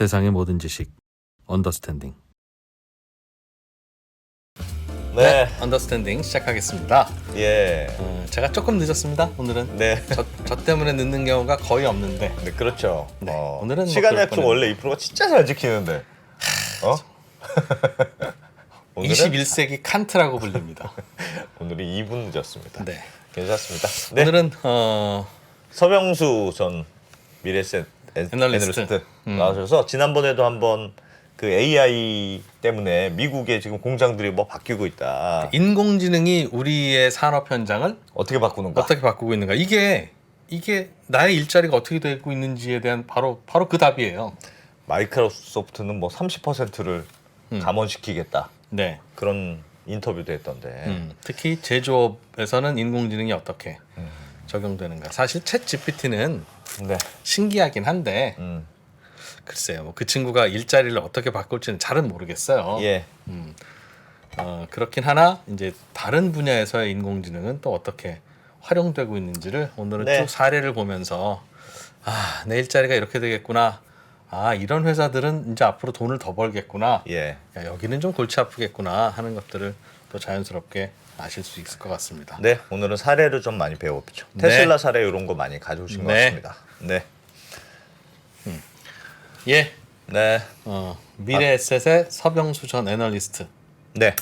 세상의 모든 지식 언더스탠딩. 네. 언더스탠딩 시작하겠습니다. 예. 제가 조금 늦었습니다. 오늘은. 네. 저 때문에 늦는 경우가 거의 없는데. 네, 그렇죠. 네. 오늘은 시간 뭐 약속 원래 이 프로가 진짜 잘 지키는데. 어? 오늘은 21세기 칸트라고 불립니다. 오늘이 2분 늦었습니다. 네. 괜찮습니다. 네. 오늘은 서병수 전 미래에셋 애널리스트 나오셔서 지난번에도 한번 그 AI 때문에 미국의 지금 공장들이 뭐 바뀌고 있다. 인공지능이 우리의 산업 현장을 어떻게 바꾸는가? 어떻게 바꾸고 있는가? 이게 나의 일자리가 어떻게 되고 있는지에 대한 바로 그 답이에요. 마이크로소프트는 뭐 30%를 감원시키겠다. 네. 그런 인터뷰도 했던데. 특히 제조업에서는 인공지능이 어떻게 적용되는가. 사실 챗 GPT는 네. 신기하긴 한데 글쎄요. 뭐 그 친구가 일자리를 어떻게 바꿀지는 잘은 모르겠어요. 예. 그렇긴 하나 이제 다른 분야에서의 인공지능은 또 어떻게 활용되고 있는지를 오늘은 네. 쭉 사례를 보면서 내 일자리가 이렇게 되겠구나. 이런 회사들은 이제 앞으로 돈을 더 벌겠구나. 예. 야, 여기는 좀 골치 아프겠구나 하는 것들을 또 자연스럽게 아실 수 있을 것 같습니다. 네, 오늘은 사례를 좀 많이 배워보죠. 네. 테슬라 사례 이런 거 많이 가져오신 것 네. 같습니다. 네. 예. 네. 미래에셋의 서병수 전 애널리스트. 네.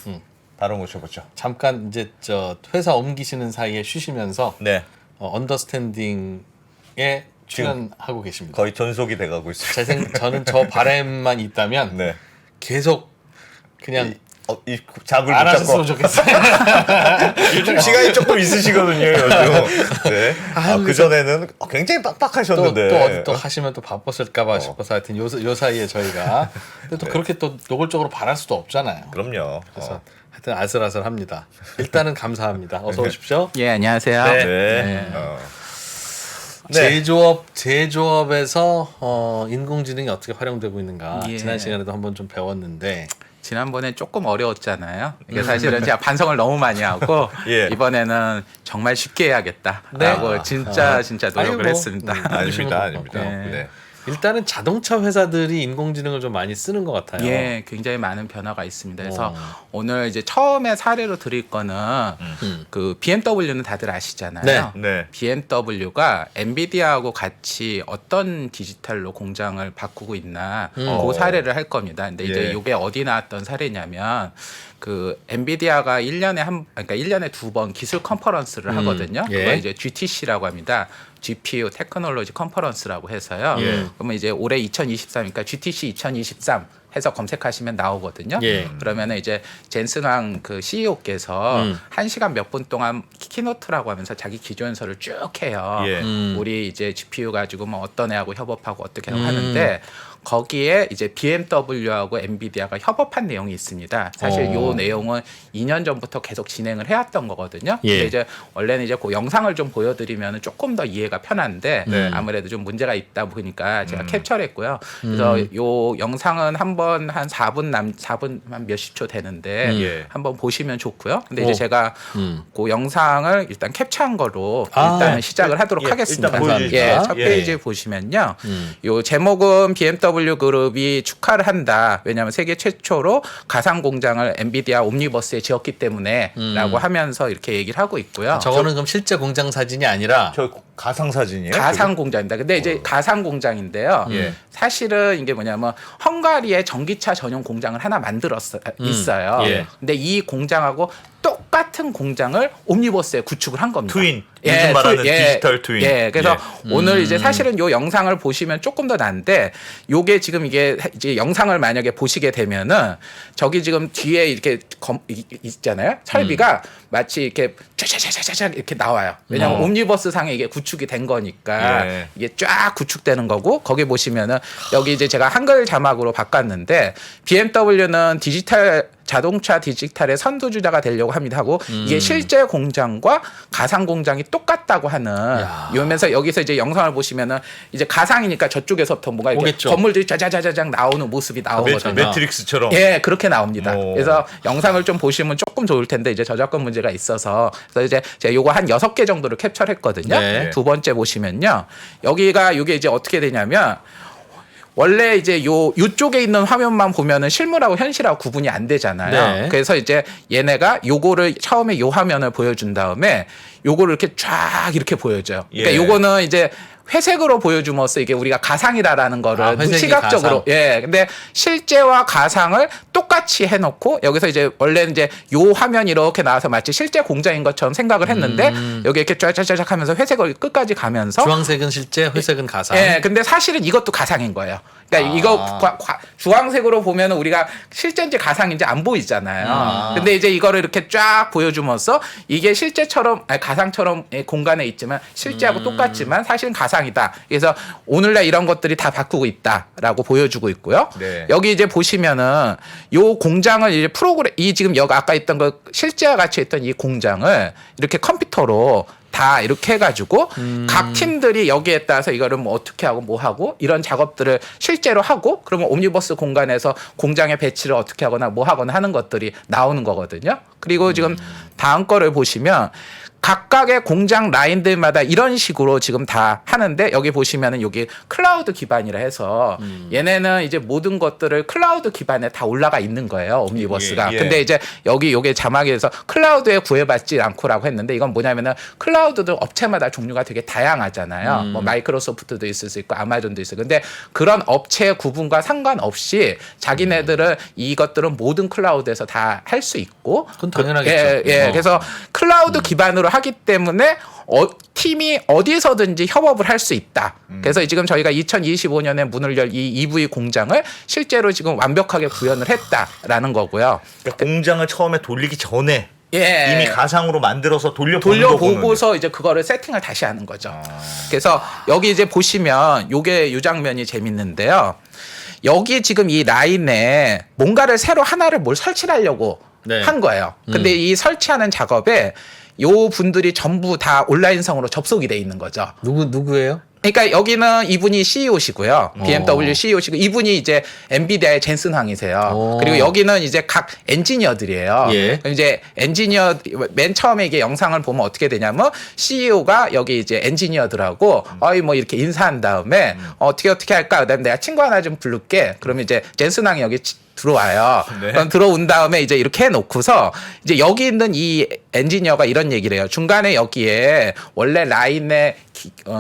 바로 모셔보죠. 잠깐 이제 저 회사 옮기시는 사이에 쉬시면서 네. 언더스탠딩에 출연하고 계십니다. 거의 전속이 돼가고 있습니다. 저는 저 바램만 있다면 네. 계속 그냥 이 잡을 안 못 하셨으면 잡고 좋겠어요. 요즘 시간이 조금 있으시거든요. 요즘. 네. 그 전에는 굉장히 빡빡하셨는데. 또 하시면 또 바빴을까봐 싶어서 하여튼 요 사이에 저희가 근데 또 그렇게 또 노골적으로 바랄 수도 없잖아요. 그럼요. 그래서 하여튼 아슬아슬합니다. 일단은 감사합니다. 어서 오십시오. 예, 안녕하세요. 네. 네. 네. 제조업에서 인공지능이 어떻게 활용되고 있는가 예. 지난 시간에도 한번 좀 배웠는데 지난번에 조금 어려웠잖아요. 이게 사실은 제가 반성을 너무 많이 하고 예. 이번에는 정말 쉽게 해야겠다라고 진짜 노력을 아이고, 했습니다. 아닙니다. 네. 네. 일단은 자동차 회사들이 인공지능을 좀 많이 쓰는 것 같아요. 예, 굉장히 많은 변화가 있습니다. 그래서 오늘 이제 처음에 사례로 드릴 거는 그 BMW는 다들 아시잖아요. 네. 네. BMW가 엔비디아하고 같이 어떤 디지털로 공장을 바꾸고 있나 그 사례를 할 겁니다. 근데 이제 예. 이게 어디 나왔던 사례냐면 그 엔비디아가 1년에 두 번 기술 컨퍼런스를 하거든요. 예. 그거 이제 GTC라고 합니다. GPU 테크놀로지 컨퍼런스라고 해서요. 예. 그러면 이제 올해 2023이니까 GTC 2023 해서 검색하시면 나오거든요. 예. 그러면은 이제 젠슨왕 그 CEO께서 1시간 몇 분 동안 키노트라고 하면서 자기 기조연설을 쭉 해요. 예. 우리 이제 GPU 가지고 뭐 어떤 애하고 협업하고 어떻게 하는데 거기에 이제 BMW하고 엔비디아가 협업한 내용이 있습니다. 사실 요 내용은 2년 전부터 계속 진행을 해왔던 거거든요. 예. 근데 이제 원래는 이제 그 영상을 좀 보여드리면 조금 더 이해가 편한데 네. 아무래도 좀 문제가 있다 보니까 제가 캡처를 했고요. 그래서 요 영상은 한번 한 4분 한 몇십 초 되는데 예. 한번 보시면 좋고요. 근데 이제 제가 그 영상을 일단 캡처한 거로 아, 일단 시작을 하도록 예, 하겠습니다. 일단 보여주시죠. 예, 첫 예. 페이지 보시면요. 요 제목은 BMW 그룹이 축하를 한다. 왜냐하면 세계 최초로 가상 공장을 엔비디아 옴니버스에 지었기 때문에라고 하면서 이렇게 얘기를 하고 있고요. 저거는 그럼 실제 공장 사진이 아니라 저 가상 사진이에요? 가상 공장입니다. 근데 이제 가상 공장인데요. 예. 사실은 이게 뭐냐면 헝가리에 전기차 전용 공장을 하나 있어요. 예. 근데 이 공장하고 똑같은 공장을 옴니버스에 구축을 한 겁니다. 트윈. 요즘 말하는 디지털 트윈. 예, 그래서 예. 오늘 이제 사실은 요 영상을 보시면 조금 더 난데 요게 지금 이게 이제 영상을 만약에 보시게 되면은 저기 지금 뒤에 이렇게 있잖아요. 설비가 마치 이렇게 쫙쫙쫙쫙 이렇게 나와요. 왜냐하면 옴니버스 상에 이게 구축이 된 거니까 예. 이게 쫙 구축되는 거고 거기 보시면은 여기 이제 제가 한글 자막으로 바꿨는데 BMW는 자동차 디지털의 선두주자가 되려고 합니다 하고 이게 실제 공장과 가상 공장이 똑같다고 하는 이러면서 여기서 이제 영상을 보시면은 이제 가상이니까 저쪽에서부터 뭔가 이렇게 오겠죠. 건물들이 짜자자자장 나오는 모습이 나오거든요. 매트릭스처럼. 예, 그렇게 나옵니다. 오. 그래서 영상을 좀 보시면 조금 좋을 텐데 이제 저작권 문제가 있어서 그래서 이제 제가 요거 한 6개 정도를 캡처를 했거든요. 네. 두 번째 보시면요. 여기가 이게 이제 어떻게 되냐면 원래 이제 요쪽에 있는 화면만 보면은 실물하고 현실하고 구분이 안 되잖아요. 네. 그래서 이제 얘네가 요거를 처음에 요 화면을 보여준 다음에 요거를 이렇게 쫙 이렇게 보여줘요. 그러니까 예. 요거는 이제 회색으로 보여줌으로써 이게 우리가 가상이다라는 거를 회색이 시각적으로 가상. 예. 근데 실제와 가상을 똑같이 해놓고 여기서 이제 원래는 이제 요 화면이 이렇게 나와서 마치 실제 공장인 것처럼 생각을 했는데 여기 이렇게 쫙쫙쫙 하면서 회색을 끝까지 가면서 주황색은 실제, 회색은 가상. 예, 근데 사실은 이것도 가상인 거예요. 그러니까 이거 주황색으로 보면은 우리가 실제인지 가상인지 안 보이잖아요. 근데 이제 이거를 이렇게 쫙 보여주면서 이게 실제처럼 아니, 가상처럼 공간에 있지만 실제하고 똑같지만 사실은 가상이다. 그래서 오늘날 이런 것들이 다 바꾸고 있다라고 보여주고 있고요. 네. 여기 이제 보시면은 요 공장을 이제 프로그램 이 지금 여기 아까 있던 거 실제와 같이 했던 이 공장을 이렇게 컴퓨터로 다 이렇게 해가지고 각 팀들이 여기에 따라서 이거를 뭐 어떻게 하고 뭐 하고 이런 작업들을 실제로 하고 그러면 옴니버스 공간에서 공장의 배치를 어떻게 하거나 뭐 하거나 하는 것들이 나오는 거거든요. 그리고 지금 다음 거를 보시면 각각의 공장 라인들마다 이런 식으로 지금 다 하는데 여기 보시면은 여기 클라우드 기반이라 해서 얘네는 이제 모든 것들을 클라우드 기반에 다 올라가 있는 거예요. 옴니버스가. 예. 근데 이제 여기 요게 자막에서 클라우드에 구애받지 않고라고 했는데 이건 뭐냐면은 클라우드도 업체마다 종류가 되게 다양하잖아요. 뭐 마이크로소프트도 있을 수 있고 아마존도 있어요. 근데 그런 업체의 구분과 상관없이 자기네들은 이것들은 모든 클라우드에서 다 할 수 있고 그건 당연하겠죠. 예. 그래서 클라우드 기반으로 하기 때문에 팀이 어디서든지 협업을 할 수 있다. 그래서 지금 저희가 2025년에 문을 열 이 EV 공장을 실제로 지금 완벽하게 구현을 했다라는 거고요. 그러니까 공장을 처음에 돌리기 전에 예. 이미 가상으로 만들어서 돌려보고서 이제 그거를 세팅을 다시 하는 거죠. 그래서 여기 이제 보시면 요게 요 장면이 재밌는데요. 여기 지금 이 라인에 뭔가를 새로 하나를 뭘 설치를 하려고 네. 한 거예요. 근데 이 설치하는 작업에 요 분들이 전부 다 온라인성으로 접속이 돼 있는 거죠. 누구예요? 그러니까 여기는 이분이 CEO시고요. BMW CEO시고 이분이 이제 엔비디아의 젠슨 황이세요. 그리고 여기는 이제 각 엔지니어들이에요. 예. 그럼 이제 엔지니어 맨 처음에 이게 영상을 보면 어떻게 되냐면 CEO가 여기 이제 엔지니어들하고 어이 뭐 이렇게 인사한 다음에 어떻게 할까? 그다음에 내가 친구 하나 좀 부를게. 그러면 이제 젠슨 황이 여기 들어와요. 네. 그럼 들어온 다음에 이제 이렇게 해놓고서 이제 여기 있는 이 엔지니어가 이런 얘기를 해요. 중간에 여기에 원래 라인에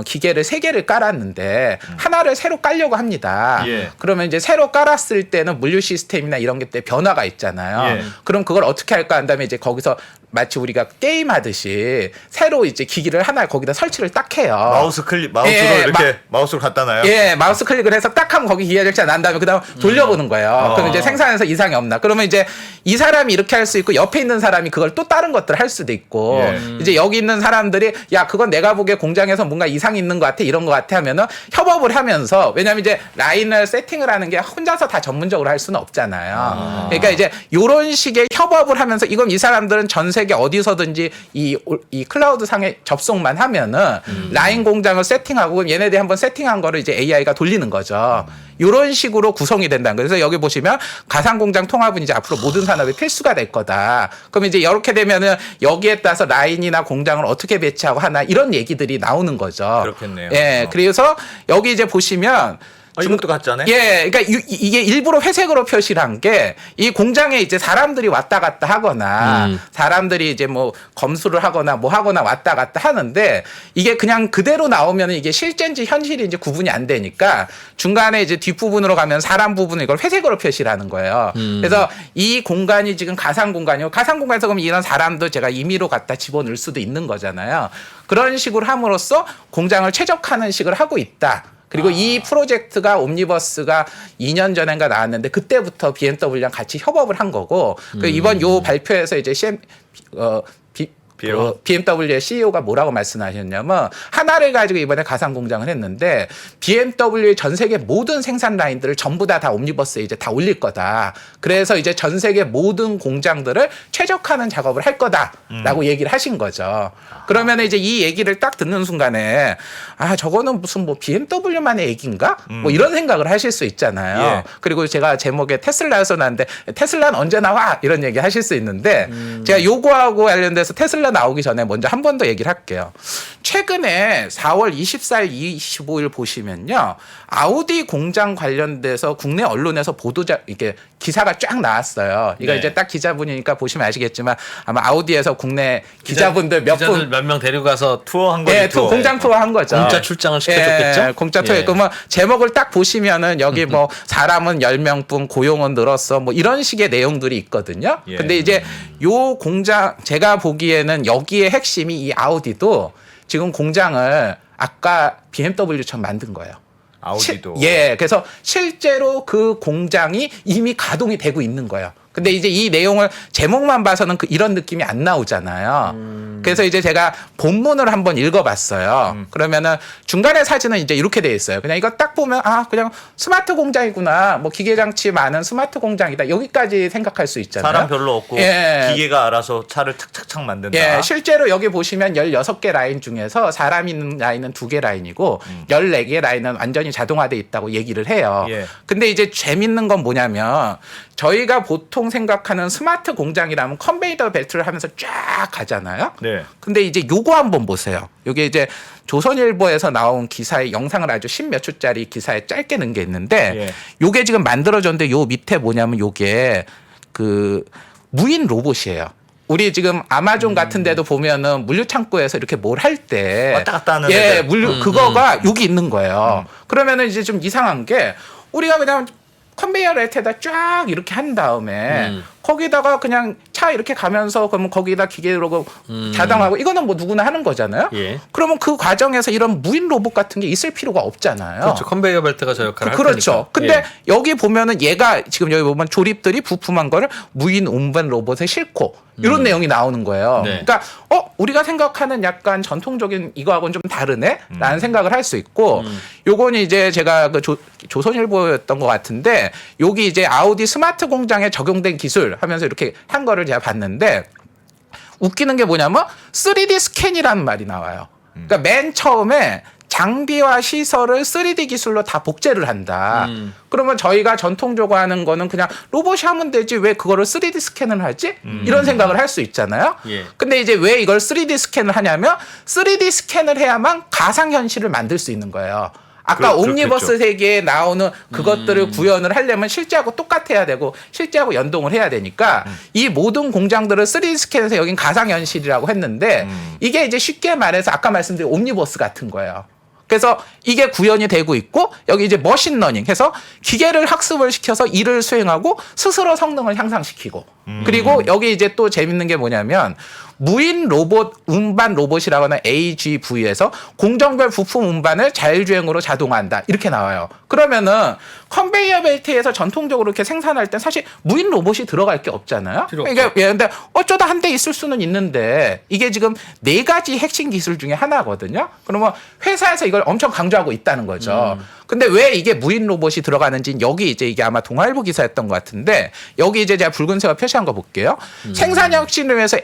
기계를 3개를 깔았는데 하나를 새로 깔려고 합니다. 예. 그러면 이제 새로 깔았을 때는 물류 시스템이나 이런 게 때 변화가 있잖아요. 예. 그럼 그걸 어떻게 할까 한 다음에 이제 거기서 마치 우리가 게임 하듯이 새로 이제 기기를 하나 거기다 설치를 딱 해요. 마우스로 예, 이렇게 마우스를 갖다 놔요. 예, 마우스 클릭을 해서 딱 하면 거기 기계 절차 난 다음에 그다음 돌려보는 거예요. 그럼 이제 생산에서 이상이 없나? 그러면 이제 이 사람이 이렇게 할 수 있고 옆에 있는 사람이 그걸 또 다른 것들을 할 수도 있고 예. 이제 여기 있는 사람들이 야 그건 내가 보기에 공장에서 뭔가 이상이 있는 것 같아 이런 것 같아 하면은 협업을 하면서 왜냐하면 이제 라인을 세팅을 하는 게 혼자서 다 전문적으로 할 수는 없잖아요. 그러니까 이제 이런 식의 협업을 하면서 이건 이 사람들은 전 세계 어디서든지 이 클라우드 상에 접속만 하면은 라인 공장을 세팅하고 그럼 얘네들이 한번 세팅한 거를 이제 AI가 돌리는 거죠. 이런 식으로 구성이 된다는 거예요. 그래서 여기 보시면 가상공장 통합은 이제 앞으로 모든 산업의 필수가 될 거다. 그럼 이제 이렇게 되면은 여기에 따라서 라인이나 공장을 어떻게 배치하고 하나 이런 얘기들이 나오는 거죠. 그렇겠네요. 예, 그래서 여기 이제 보시면 이것도 가짜네. 예, 그러니까 이게 일부러 회색으로 표시를 한 게 이 공장에 이제 사람들이 왔다 갔다 하거나 사람들이 이제 뭐 검수를 하거나 뭐 하거나 왔다 갔다 하는데 이게 그냥 그대로 나오면 이게 실제인지 현실인지 구분이 안 되니까 중간에 이제 뒷부분으로 가면 사람 부분을 이걸 회색으로 표시를 하는 거예요. 그래서 이 공간이 지금 가상 공간이고 가상 공간에서 그럼 이런 사람도 제가 임의로 갖다 집어넣을 수도 있는 거잖아요. 그런 식으로 함으로써 공장을 최적화하는 식을 하고 있다. 그리고 이 프로젝트가 옴니버스가 2년 전인가 나왔는데 그때부터 BMW랑 같이 협업을 한 거고 그 이번 요 발표에서 이제 BMW의 CEO가 뭐라고 말씀하셨냐면 하나를 가지고 이번에 가상 공장을 했는데 BMW의 전 세계 모든 생산 라인들을 전부 다 옴니버스에 이제 다 올릴 거다. 그래서 이제 전 세계 모든 공장들을 최적화하는 작업을 할 거다라고 얘기를 하신 거죠. 그러면 이제 이 얘기를 딱 듣는 순간에 아 저거는 무슨 뭐 BMW만의 얘기인가? 뭐 이런 생각을 하실 수 있잖아요. 예. 그리고 제가 제목에 테슬라에서 나왔는데 테슬라는 언제 나와? 이런 얘기 하실 수 있는데 제가 요거하고 관련돼서 테슬라 나오기 전에 먼저 한 번 더 얘기를 할게요. 최근에 4월 24일, 25일 보시면요. 아우디 공장 관련돼서 국내 언론에서 이게 기사가 쫙 나왔어요. 이거 네. 이제 딱 기자분이니까 보시면 아시겠지만 아마 아우디에서 국내 기자분들 기자들 몇 명 데려가서 투어한 거죠. 예, 공장 투어 한 거죠. 공짜 출장을 시켜줬겠죠. 예, 공짜 투어. 예. 그 뭐 제목을 딱 보시면은 여기 뭐 사람은 10명뿐 고용은 늘었어. 뭐 이런 식의 내용들이 있거든요. 예. 근데 이제 요 공장 제가 보기에는 여기에 핵심이 이 아우디도 지금 공장을 아까 BMW처럼 만든 거예요. 아우디도. 예, 그래서 실제로 그 공장이 이미 가동이 되고 있는 거예요. 근데 이제 이 내용을 제목만 봐서는 이런 느낌이 안 나오잖아요. 그래서 이제 제가 본문을 한번 읽어봤어요. 그러면은 중간에 사진은 이제 이렇게 돼 있어요. 그냥 이거 딱 보면 그냥 스마트 공장이구나. 뭐 기계장치 많은 스마트 공장이다. 여기까지 생각할 수 있잖아요. 사람 별로 없고 예. 기계가 알아서 차를 착착착 만든다. 예, 실제로 여기 보시면 16개 라인 중에서 사람 있는 라인은 2개 라인이고 14개 라인은 완전히 자동화돼 있다고 얘기를 해요. 예. 근데 이제 재밌는 건 뭐냐면 저희가 보통 생각하는 스마트 공장이라면 컨베이더 벨트를 하면서 쫙 가잖아요. 네. 근데 이제 요거 한번 보세요. 요게 이제 조선일보에서 나온 기사의 영상을 아주 10몇 초짜리 기사에 짧게 넣은 게 있는데 예. 요게 지금 만들어졌는데 요 밑에 뭐냐면 요게 그 무인 로봇이에요. 우리 지금 아마존 같은 데도 보면은 물류 창고에서 이렇게 뭘 할 때 왔다 갔다 하는 예, 애들. 물류 그거가 여기 있는 거예요. 그러면은 이제 좀 이상한 게 우리가 그냥 컨베이어 벨트에다 쫙 이렇게 한 다음에 거기다가 그냥 차 이렇게 가면서 그러면 거기다 기계로 자동하고 이거는 뭐 누구나 하는 거잖아요. 예. 그러면 그 과정에서 이런 무인 로봇 같은 게 있을 필요가 없잖아요. 그렇죠. 컨베이어 벨트가 저 역할을 할 그렇죠. 테니까. 근데 예. 여기 보면은 얘가 지금 여기 보면 조립들이 부품한 거를 무인 운반 로봇에 싣고 이런 내용이 나오는 거예요. 네. 그러니까 우리가 생각하는 약간 전통적인 이거하고는 좀 다르네라는 생각을 할 수 있고 요거는 이제 제가 그 조선일보였던 것 같은데 여기 이제 아우디 스마트 공장에 적용된 기술 하면서 이렇게 한 거를 제가 봤는데 웃기는 게 뭐냐면 3D 스캔이라는 말이 나와요. 그러니까 맨 처음에 장비와 시설을 3D 기술로 다 복제를 한다. 그러면 저희가 전통적으로 하는 거는 그냥 로봇이 하면 되지 왜 그거를 3D 스캔을 하지? 이런 생각을 할 수 있잖아요. 예. 근데 이제 왜 이걸 3D 스캔을 하냐면 3D 스캔을 해야만 가상현실을 만들 수 있는 거예요. 아까 옴니버스 그렇겠죠. 세계에 나오는 그것들을 구현을 하려면 실제하고 똑같아야 되고 실제하고 연동을 해야 되니까 이 모든 공장들을 3D 스캔해서 여긴 가상현실이라고 했는데 이게 이제 쉽게 말해서 아까 말씀드린 옴니버스 같은 거예요. 그래서 이게 구현이 되고 있고 여기 이제 머신러닝 해서 기계를 학습을 시켜서 일을 수행하고 스스로 성능을 향상시키고 그리고 여기 이제 또 재밌는 게 뭐냐면 무인 로봇 운반 로봇이라고 하는 AGV에서 공정별 부품 운반을 자율주행으로 자동화한다 이렇게 나와요. 그러면은 컨베이어 벨트에서 전통적으로 이렇게 생산할 때 사실 무인 로봇이 들어갈 게 없잖아요. 필요 그러니까 없죠. 근데 어쩌다 한 대 있을 수는 있는데 이게 지금 4가지 핵심 기술 중에 하나거든요. 그러면 회사에서 이걸 엄청 강조하고 있다는 거죠. 근데 왜 이게 무인 로봇이 들어가는지 여기 이제 이게 아마 동아일보 기사였던 것 같은데 여기 이제 제가 붉은색으로 표시한 거 볼게요. 생산 혁신을 위해서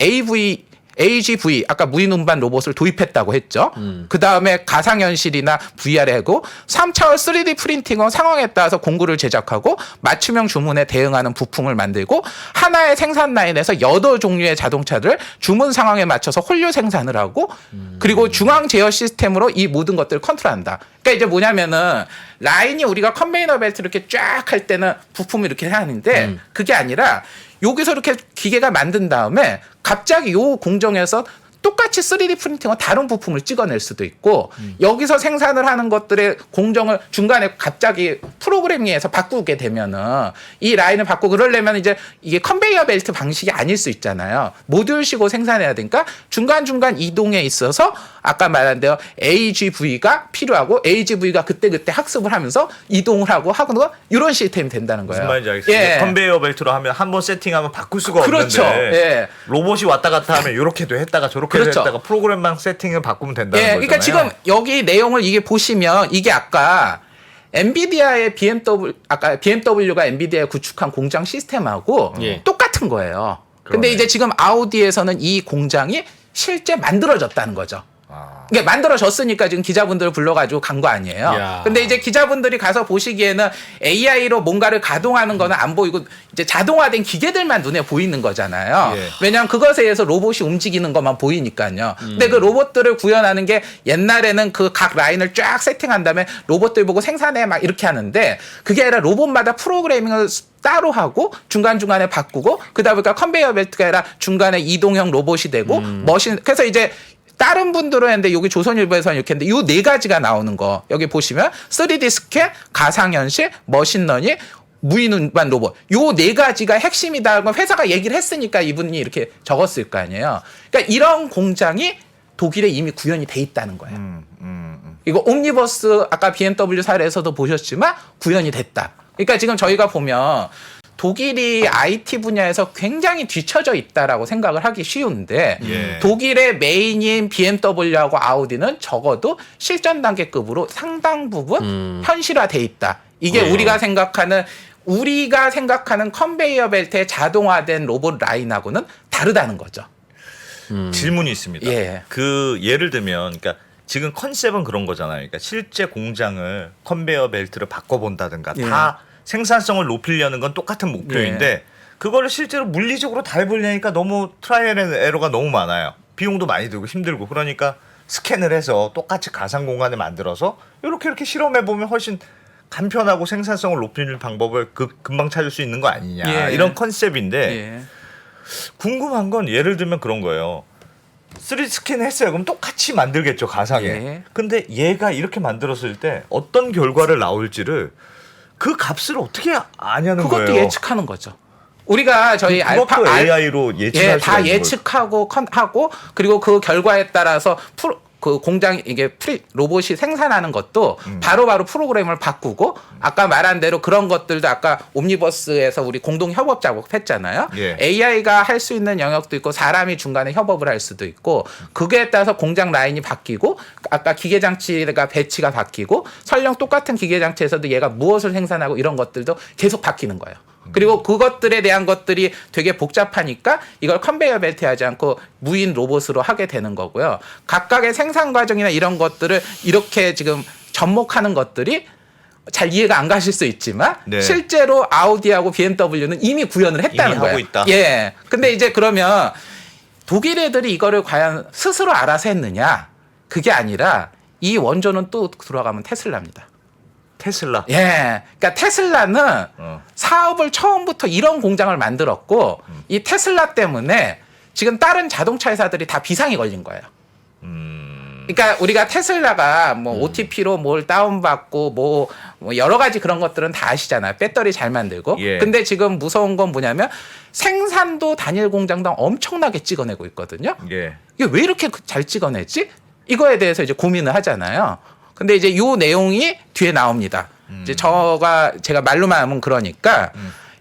AGV 아까 무인 운반 로봇을 도입했다고 했죠. 그 다음에 가상현실이나 VR을 하고 3차원 3D 프린팅은 상황에 따라서 공구를 제작하고 맞춤형 주문에 대응하는 부품을 만들고 하나의 생산 라인에서 8종류의 자동차를 주문 상황에 맞춰서 홀류 생산을 하고 그리고 중앙 제어 시스템으로 이 모든 것들을 컨트롤한다. 그러니까 이제 뭐냐면은 라인이 우리가 컨베이너 벨트를 이렇게 쫙 할 때는 부품을 이렇게 하는데 그게 아니라 여기서 이렇게 기계가 만든 다음에 갑자기 요 공정에서 똑같이 3D 프린팅은 다른 부품을 찍어낼 수도 있고 여기서 생산을 하는 것들의 공정을 중간에 갑자기 프로그래밍해서 바꾸게 되면은 이 라인을 바꾸고 그러려면 이제 이게 컨베이어 벨트 방식이 아닐 수 있잖아요. 모듈식으로 생산해야 되니까 중간중간 이동에 있어서 아까 말한 대로 AGV가 필요하고 AGV가 그때그때 학습을 하면서 이동을 하고 하고 이런 시스템이 된다는 거예요. 무슨 말인지 알겠습니다. 예. 컨베이어 벨트로 하면 한번 세팅하면 바꿀 수가 그렇죠. 없는데 예. 로봇이 왔다 갔다 하면 이렇게도 했다가 저렇게도 그렇죠. 했다가 프로그램만 세팅을 바꾸면 된다는 예, 거잖아요. 그러니까 지금 여기 내용을 이게 보시면 이게 아까 엔비디아의 BMW가 엔비디아에 구축한 공장 시스템하고 예. 똑같은 거예요. 근데 그러네. 이제 지금 아우디에서는 이 공장이 실제 만들어졌다는 거죠. 그러니까 만들어졌으니까 지금 기자분들을 불러가지고 간 거 아니에요. 야. 근데 이제 기자분들이 가서 보시기에는 AI로 뭔가를 가동하는 거는 안 보이고 이제 자동화된 기계들만 눈에 보이는 거잖아요. 예. 왜냐하면 그것에 의해서 로봇이 움직이는 것만 보이니까요. 근데 그 로봇들을 구현하는 게 옛날에는 그 각 라인을 쫙 세팅한 다음에 로봇들 보고 생산해 막 이렇게 하는데 그게 아니라 로봇마다 프로그래밍을 따로 하고 중간중간에 바꾸고 그러다 보니까 컨베이어 벨트가 아니라 중간에 이동형 로봇이 되고 머신 그래서 이제 다른 분들은 했는데 여기 조선일보에서는 이렇게 했는데 이 네 가지가 나오는 거 여기 보시면 3D 스캔, 가상현실, 머신러닝, 무인 운반 로봇 요 네 가지가 핵심이다. 회사가 얘기를 했으니까 이분이 이렇게 적었을 거 아니에요. 그러니까 이런 공장이 독일에 이미 구현이 돼 있다는 거예요. 이거 옴니버스 아까 BMW 사례에서도 보셨지만 구현이 됐다. 그러니까 지금 저희가 보면 독일이 IT 분야에서 굉장히 뒤처져 있다라고 생각을 하기 쉬운데 예. 독일의 메인인 BMW하고 아우디는 적어도 실전 단계급으로 상당 부분 현실화돼 있다. 이게 우리가 생각하는 컨베이어 벨트의 자동화된 로봇 라인하고는 다르다는 거죠. 질문이 있습니다. 예. 그 예를 들면, 그러니까 지금 컨셉은 그런 거잖아요. 그러니까 실제 공장을 컨베이어 벨트를 바꿔본다든가 예. 다 생산성을 높이려는 건 똑같은 목표인데 그거를 실제로 물리적으로 다 해보려니까 너무 트라이얼 앤 에러가 너무 많아요. 비용도 많이 들고 힘들고 그러니까 스캔을 해서 똑같이 가상 공간을 만들어서 이렇게 실험해 보면 훨씬 간편하고 생산성을 높이는 방법을 금방 찾을 수 있는 거 아니냐 예. 이런 컨셉인데 예. 궁금한 건 예를 들면 그런 거예요. 3D 스캔 했어요. 그럼 똑같이 만들겠죠 가상에. 예. 근데 얘가 이렇게 만들었을 때 어떤 결과를 나올지를 그 값을 어떻게 아냐는 그것도 거예요. 예측하는 거죠. 우리가 저희 그것도 AI로 예측할 수가 다 있는 예측하고 하고 그리고 그 결과에 따라서 그 공장 이게 로봇이 생산하는 것도 바로바로 프로그램을 바꾸고 아까 말한 대로 그런 것들도 아까 옴니버스에서 우리 공동 협업 작업했잖아요. 예. AI가 할 수 있는 영역도 있고 사람이 중간에 협업을 할 수도 있고 그거에 따라서 공장 라인이 바뀌고 아까 기계 장치가 배치가 바뀌고 설령 똑같은 기계 장치에서도 얘가 무엇을 생산하고 이런 것들도 계속 바뀌는 거예요. 그리고 그것들에 대한 것들이 되게 복잡하니까 이걸 컨베이어 벨트 하지 않고 무인 로봇으로 하게 되는 거고요. 각각의 생산 과정이나 이런 것들을 이렇게 지금 접목하는 것들이 잘 이해가 안 가실 수 있지만 네. 실제로 아우디하고 BMW는 이미 구현을 했다는 이미 거예요. 하고 있다. 예. 근데 이제 그러면 독일 애들이 이거를 과연 스스로 알아서 했느냐? 그게 아니라 이 원조는 또 들어가면 테슬라입니다. 테슬라. 예. 그러니까 테슬라는 사업을 처음부터 이런 공장을 만들었고 이 테슬라 때문에 지금 다른 자동차 회사들이 다 비상이 걸린 거예요. 그러니까 우리가 테슬라가 뭐 OTP로 뭘 다운받고 뭐 여러 가지 그런 것들은 다 아시잖아요. 배터리 잘 만들고. 예. 근데 지금 무서운 건 뭐냐면 생산도 단일 공장당 엄청나게 찍어내고 있거든요. 예. 이게 왜 이렇게 잘 찍어내지? 이거에 대해서 이제 고민을 하잖아요. 근데 이제 요 내용이 뒤에 나옵니다. 이제 제가 말로만 하면 그러니까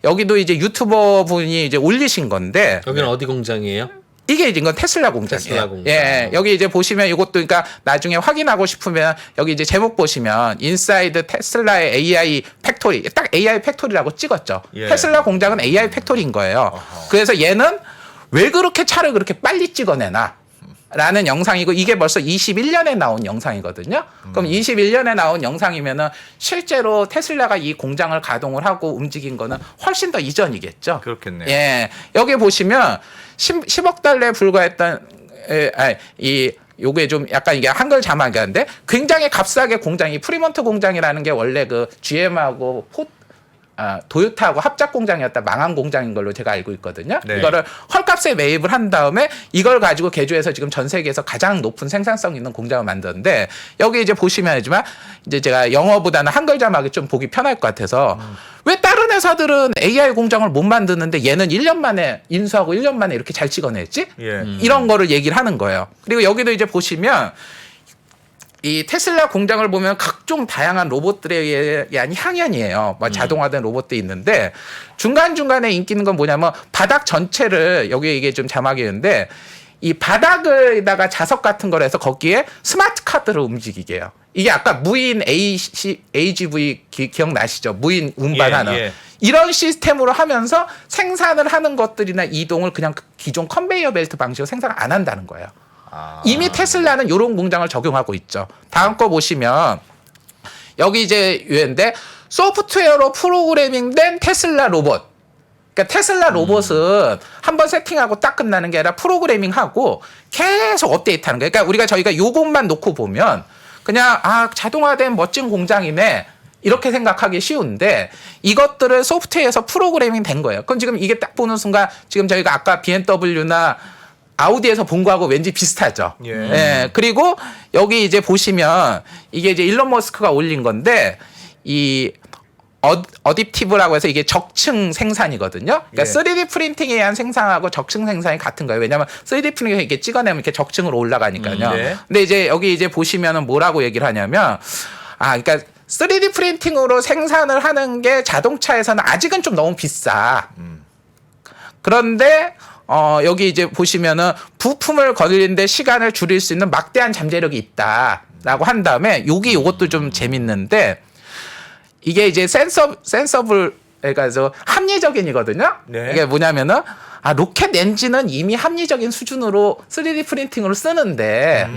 여기도 이제 유튜버 분이 이제 올리신 건데 여기는 어디 공장이에요? 이게 이제 이건 테슬라 공장이에요. 테슬라 공장. 예, 여기 이제 보시면 이것도 그러니까 나중에 확인하고 싶으면 여기 이제 제목 보시면 인사이드 테슬라의 AI 팩토리 딱 AI 팩토리라고 찍었죠. 예. 테슬라 공장은 AI 팩토리인 거예요. 그래서 얘는 왜 그렇게 차를 그렇게 빨리 찍어내나? 라는 영상이고 이게 벌써 21년에 나온 영상이거든요. 그럼 21년에 나온 영상이면은 실제로 테슬라가 이 공장을 가동을 하고 움직인 거는 훨씬 더 이전이겠죠. 그렇겠네요. 예. 여기 보시면 10억 달러에 불과했던 요게 좀 약간 이게 한글 자막이었는데 굉장히 값싸게 공장이 프리먼트 공장이라는 게 원래 그 GM하고 도요타하고 합작 공장이었다 망한 공장인 걸로 제가 알고 있거든요. 네. 이거를 헐값에 매입을 한 다음에 이걸 가지고 개조해서 지금 전 세계에서 가장 높은 생산성 있는 공장을 만드는데 여기 이제 보시면 알지만 이제 제가 영어보다는 한글 자막이 좀 보기 편할 것 같아서 왜 다른 회사들은 AI 공장을 못 만드는데 얘는 1년 만에 인수하고 1년 만에 이렇게 잘 찍어냈지? 예. 이런 거를 얘기를 하는 거예요. 그리고 여기도 이제 보시면 이 테슬라 공장을 보면 각종 다양한 로봇들에 의한 향연이에요. 뭐 자동화된 로봇도 있는데 중간중간에 인기 있는 건 뭐냐면 바닥 전체를 여기 이게 좀 자막이 있는데 이 바닥에다가 자석 같은 걸 해서 거기에 스마트 카드를 움직이게 해요. 이게 아까 무인 AGV 기억나시죠? 무인 운반하는. 예. 이런 시스템으로 하면서 생산을 하는 것들이나 이동을 그냥 기존 컨베이어 벨트 방식으로 생산을 안 한다는 거예요. 이미 테슬라는 이런 공장을 적용하고 있죠. 다음 거 보시면 여기 이제 유엔데 소프트웨어로 프로그래밍된 테슬라 로봇. 그러니까 테슬라 로봇은 한번 세팅하고 딱 끝나는 게 아니라 프로그래밍하고 계속 업데이트하는 거예요. 그러니까 저희가 요것만 놓고 보면 그냥 자동화된 멋진 공장이네. 이렇게 생각하기 쉬운데 이것들을 소프트웨어에서 프로그래밍 된 거예요. 그럼 지금 이게 딱 보는 순간 지금 저희가 아까 BMW나 아우디에서 본 거하고 왠지 비슷하죠. 예. 그리고 여기 이제 보시면 이게 이제 일론 머스크가 올린 건데 이 어댑티브라고 해서 이게 적층 생산이거든요. 그러니까 3D 프린팅에 의한 생산하고 적층 생산이 같은 거예요. 왜냐하면 3D 프린팅에서 이렇게 찍어내면 이렇게 적층으로 올라가니까요. 네. 근데 이제 여기 이제 보시면은 뭐라고 얘기를 하냐면 그러니까 3D 프린팅으로 생산을 하는 게 자동차에서는 아직은 좀 너무 비싸. 그런데 여기 이제 보시면은 부품을 걸리는데 시간을 줄일 수 있는 막대한 잠재력이 있다라고 한 다음에 요것도 좀 재밌는데 이게 이제 센서블 그러니까 합리적인이거든요. 네. 이게 뭐냐면은 로켓 엔진은 이미 합리적인 수준으로 3D 프린팅으로 쓰는데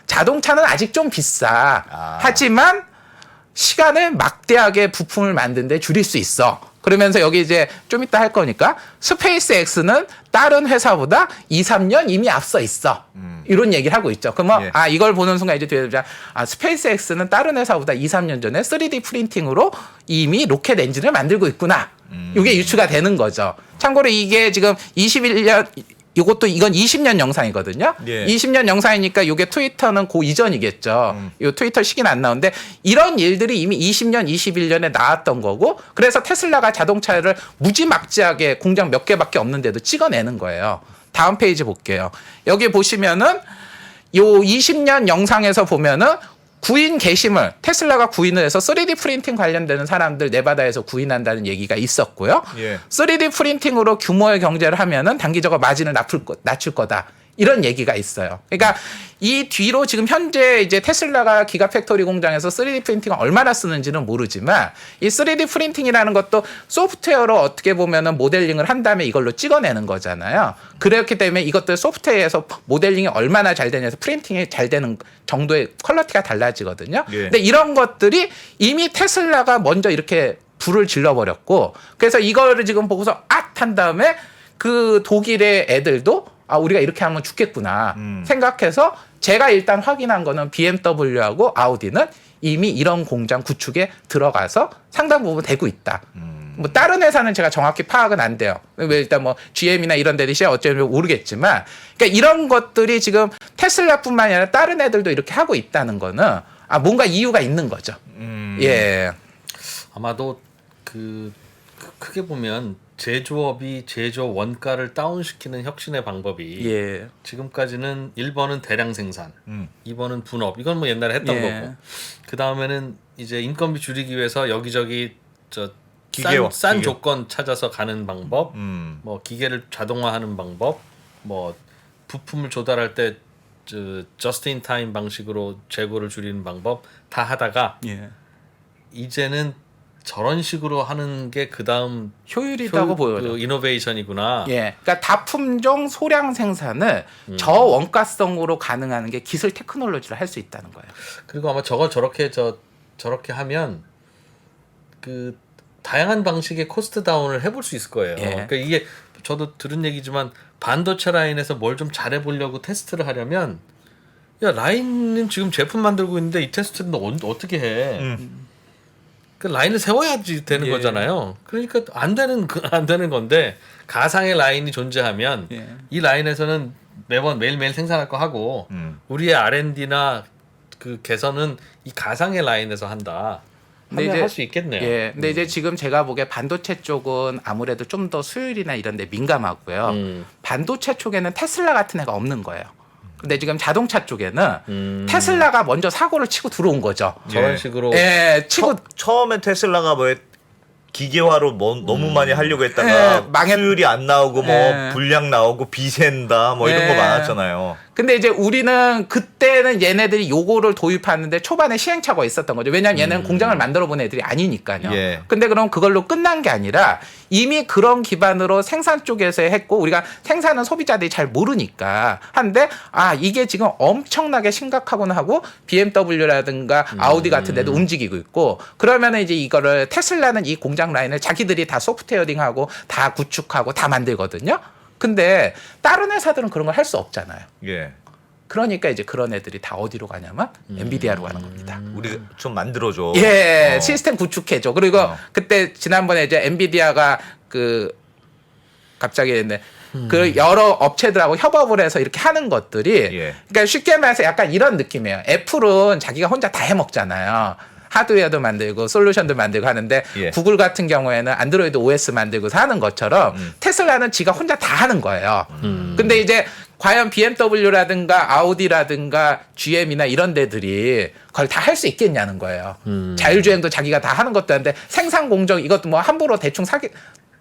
자동차는 아직 좀 비싸. 하지만 시간을 막대하게 부품을 만드는데 줄일 수 있어. 그러면서 여기 이제 좀 이따 할 거니까 스페이스 X는 다른 회사보다 2, 3년 이미 앞서 있어. 이런 얘기를 하고 있죠. 그러면 예. 이걸 보는 순간 이제 뒤에 스페이스 X는 다른 회사보다 2, 3년 전에 3D 프린팅으로 이미 로켓 엔진을 만들고 있구나. 이게 유추가 되는 거죠. 참고로 이게 지금 21년 이건 20년 영상이거든요. 예. 20년 영상이니까 이게 트위터는 그 이전이겠죠. 이 트위터 시기는 안 나오는데 이런 일들이 이미 20년, 21년에 나왔던 거고 그래서 테슬라가 자동차를 무지막지하게 공장 몇 개밖에 없는데도 찍어내는 거예요. 다음 페이지 볼게요. 여기 보시면은 요 20년 영상에서 보면은 구인 게시물, 테슬라가 구인을 해서 3D 프린팅 관련되는 사람들 네바다에서 구인한다는 얘기가 있었고요. 예. 3D 프린팅으로 규모의 경제를 하면은 단기적으로 마진을 낮출 거다. 이런 얘기가 있어요. 그러니까 이 뒤로 지금 현재 이제 테슬라가 기가팩토리 공장에서 3D 프린팅을 얼마나 쓰는지는 모르지만 이 3D 프린팅이라는 것도 소프트웨어로 어떻게 보면은 모델링을 한 다음에 이걸로 찍어내는 거잖아요. 그렇기 때문에 이것들 소프트웨어에서 모델링이 얼마나 잘 되냐에서 프린팅이 잘 되는 정도의 퀄리티가 달라지거든요. 예. 근데 이런 것들이 이미 테슬라가 먼저 이렇게 불을 질러버렸고 그래서 이거를 지금 보고서 한 다음에 그 독일의 애들도 우리가 이렇게 하면 죽겠구나 생각해서 제가 일단 확인한 거는 BMW하고 아우디는 이미 이런 공장 구축에 들어가서 상당 부분 되고 있다. 뭐 다른 회사는 제가 정확히 파악은 안 돼요. 일단 뭐 GM이나 이런 데들이 어쩌면 모르겠지만 그러니까 이런 것들이 지금 테슬라뿐만 아니라 다른 애들도 이렇게 하고 있다는 거는 뭔가 이유가 있는 거죠. 예. 아마도 크게 보면 제조업이 제조 원가를 다운시키는 혁신의 방법이 지금까지는 1번은 대량 생산, 2번은 분업. 이건 뭐 옛날에 했던 거고. 그 다음에는 이제 인건비 줄이기 위해서 여기저기 싼 조건 찾아서 가는 방법, 뭐 기계를 자동화하는 방법, 뭐 부품을 조달할 때 저스트 인 타임 방식으로 재고를 줄이는 방법 다 하다가 이제는 저런 식으로 하는 게 그 다음 효율이라고 보여요. 그 이노베이션이구나. 그러니까 다품종 소량 생산을 저원가성으로 가능하는 게 기술 테크놀로지를 할 수 있다는 거예요. 그리고 아마 저렇게 하면 그 다양한 방식의 코스트 다운을 해볼 수 있을 거예요. 그러니까 이게 저도 들은 얘기지만 반도체 라인에서 뭘 좀 잘해보려고 테스트를 하려면 라인은 지금 제품 만들고 있는데 이 테스트는 어떻게 해? 그 라인을 세워야지 되는 거잖아요. 그러니까 안 되는 건데 가상의 라인이 존재하면 이 라인에서는 매일매일 생산할 거 하고 우리의 R&D나 그 개선은 이 가상의 라인에서 한다. 하면 할 수 있겠네요. 근데 이제 지금 제가 보기에 반도체 쪽은 아무래도 좀 더 수율이나 이런 데 민감하고요. 반도체 쪽에는 테슬라 같은 애가 없는 거예요. 근데 지금 자동차 쪽에는 테슬라가 먼저 사고를 치고 들어온 거죠. 저런 식으로 처음에 테슬라가 뭐 기계화로 너무 많이 하려고 했다가 수율이 안 나오고 뭐 불량 나오고 비샌다 뭐 이런 거 많았잖아요. 근데 이제 우리는 그때는 얘네들이 요거를 도입하는데 초반에 시행착오가 있었던 거죠. 왜냐하면 얘네는 공장을 만들어 본 애들이 아니니까요. 근데 그럼 그걸로 끝난 게 아니라 이미 그런 기반으로 생산 쪽에서 했고 우리가 생산은 소비자들이 잘 모르니까 한데 이게 지금 엄청나게 심각하구나 하고 BMW라든가 아우디 같은 데도 움직이고 있고 그러면은 이제 이거를 테슬라는 이 공장 라인을 자기들이 다 소프트웨어링하고 다 구축하고 다 만들거든요. 근데 다른 회사들은 그런 걸 할 수 없잖아요. 예. 그러니까 이제 그런 애들이 다 어디로 가냐면 엔비디아로 가는 겁니다. 우리 좀 만들어줘. 예, 시스템 구축해줘. 그리고 그때 지난번에 이제 엔비디아가 갑자기 했네. 그 여러 업체들하고 협업을 해서 이렇게 하는 것들이 예. 그러니까 쉽게 말해서 약간 이런 느낌이에요. 애플은 자기가 혼자 다 해먹잖아요. 하드웨어도 만들고 솔루션도 만들고 하는데 예. 구글 같은 경우에는 안드로이드 OS 만들고서 하는 것처럼 테슬라는 지가 혼자 다 하는 거예요. 근데 이제 과연 BMW라든가 아우디라든가 GM이나 이런 데들이 그걸 다 할 수 있겠냐는 거예요. 자율주행도 자기가 다 하는 것도 아닌데 생산 공정 이것도 뭐 함부로 대충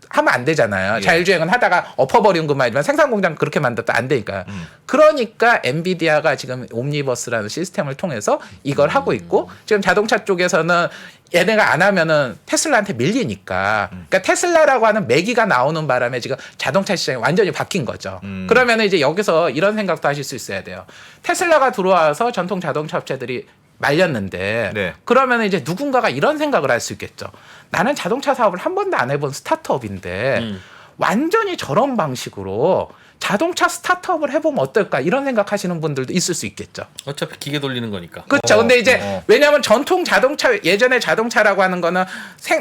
하면 안 되잖아요. 예. 자율주행은 하다가 엎어버리는 것만이지만 생산 공장 그렇게 만들어도 안 되니까. 그러니까 엔비디아가 지금 옴니버스라는 시스템을 통해서 이걸 하고 있고 지금 자동차 쪽에서는 얘네가 안 하면은 테슬라한테 밀리니까. 그러니까 테슬라라고 하는 매기가 나오는 바람에 지금 자동차 시장이 완전히 바뀐 거죠. 그러면은 이제 여기서 이런 생각도 하실 수 있어야 돼요. 테슬라가 들어와서 전통 자동차 업체들이 말렸는데 네. 그러면 이제 누군가가 이런 생각을 할 수 있겠죠. 나는 자동차 사업을 한 번도 안 해본 스타트업인데 완전히 저런 방식으로 자동차 스타트업을 해보면 어떨까 이런 생각하시는 분들도 있을 수 있겠죠. 어차피 기계 돌리는 거니까. 그렇죠. 근데 이제 왜냐하면 전통 자동차 예전에 자동차라고 하는 거는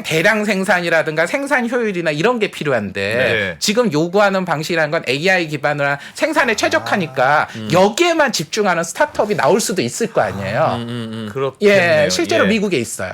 대량 생산이라든가 생산 효율이나 이런 게 필요한데 네. 지금 요구하는 방식이라는 건 AI 기반으로 한 생산에 최적화니까 여기에만 집중하는 스타트업이 나올 수도 있을 거 아니에요. 그렇겠네요. 예, 실제로 예. 미국에 있어요.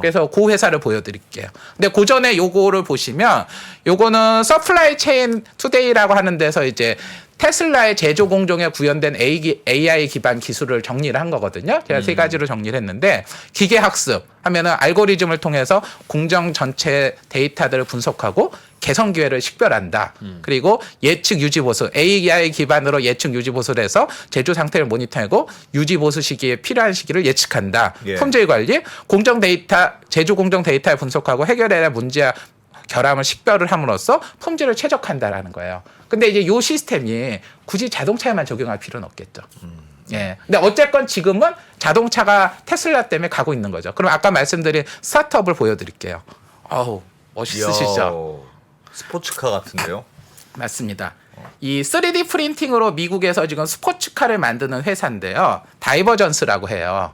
그래서 그 회사를 보여드릴게요. 근데 그 전에 요거를 보시면 요거는 서플라이 체인 투데이라고 하는 데서 이제 테슬라의 제조 공정에 구현된 AI 기반 기술을 정리를 한 거거든요. 제가 세 가지로 정리를 했는데 기계 학습 하면은 알고리즘을 통해서 공정 전체 데이터들을 분석하고 개선 기회를 식별한다. 그리고 예측 유지 보수 AI 기반으로 예측 유지 보수를 해서 제조 상태를 모니터하고 유지 보수 시기에 필요한 시기를 예측한다. 예. 품질 관리 공정 데이터 제조 공정 데이터를 분석하고 해결해야 할 문제와 결함을 식별을 함으로써 품질을 최적화한다라는 거예요. 근데 이제 이 시스템이 굳이 자동차에만 적용할 필요는 없겠죠. 예. 근데 어쨌건 지금은 자동차가 테슬라 때문에 가고 있는 거죠. 그럼 아까 말씀드린 스타트업을 보여드릴게요. 어우, 멋있으시죠? 스포츠카 같은데요? 맞습니다. 이 3D 프린팅으로 미국에서 지금 스포츠카를 만드는 회사인데요. 다이버전스라고 해요.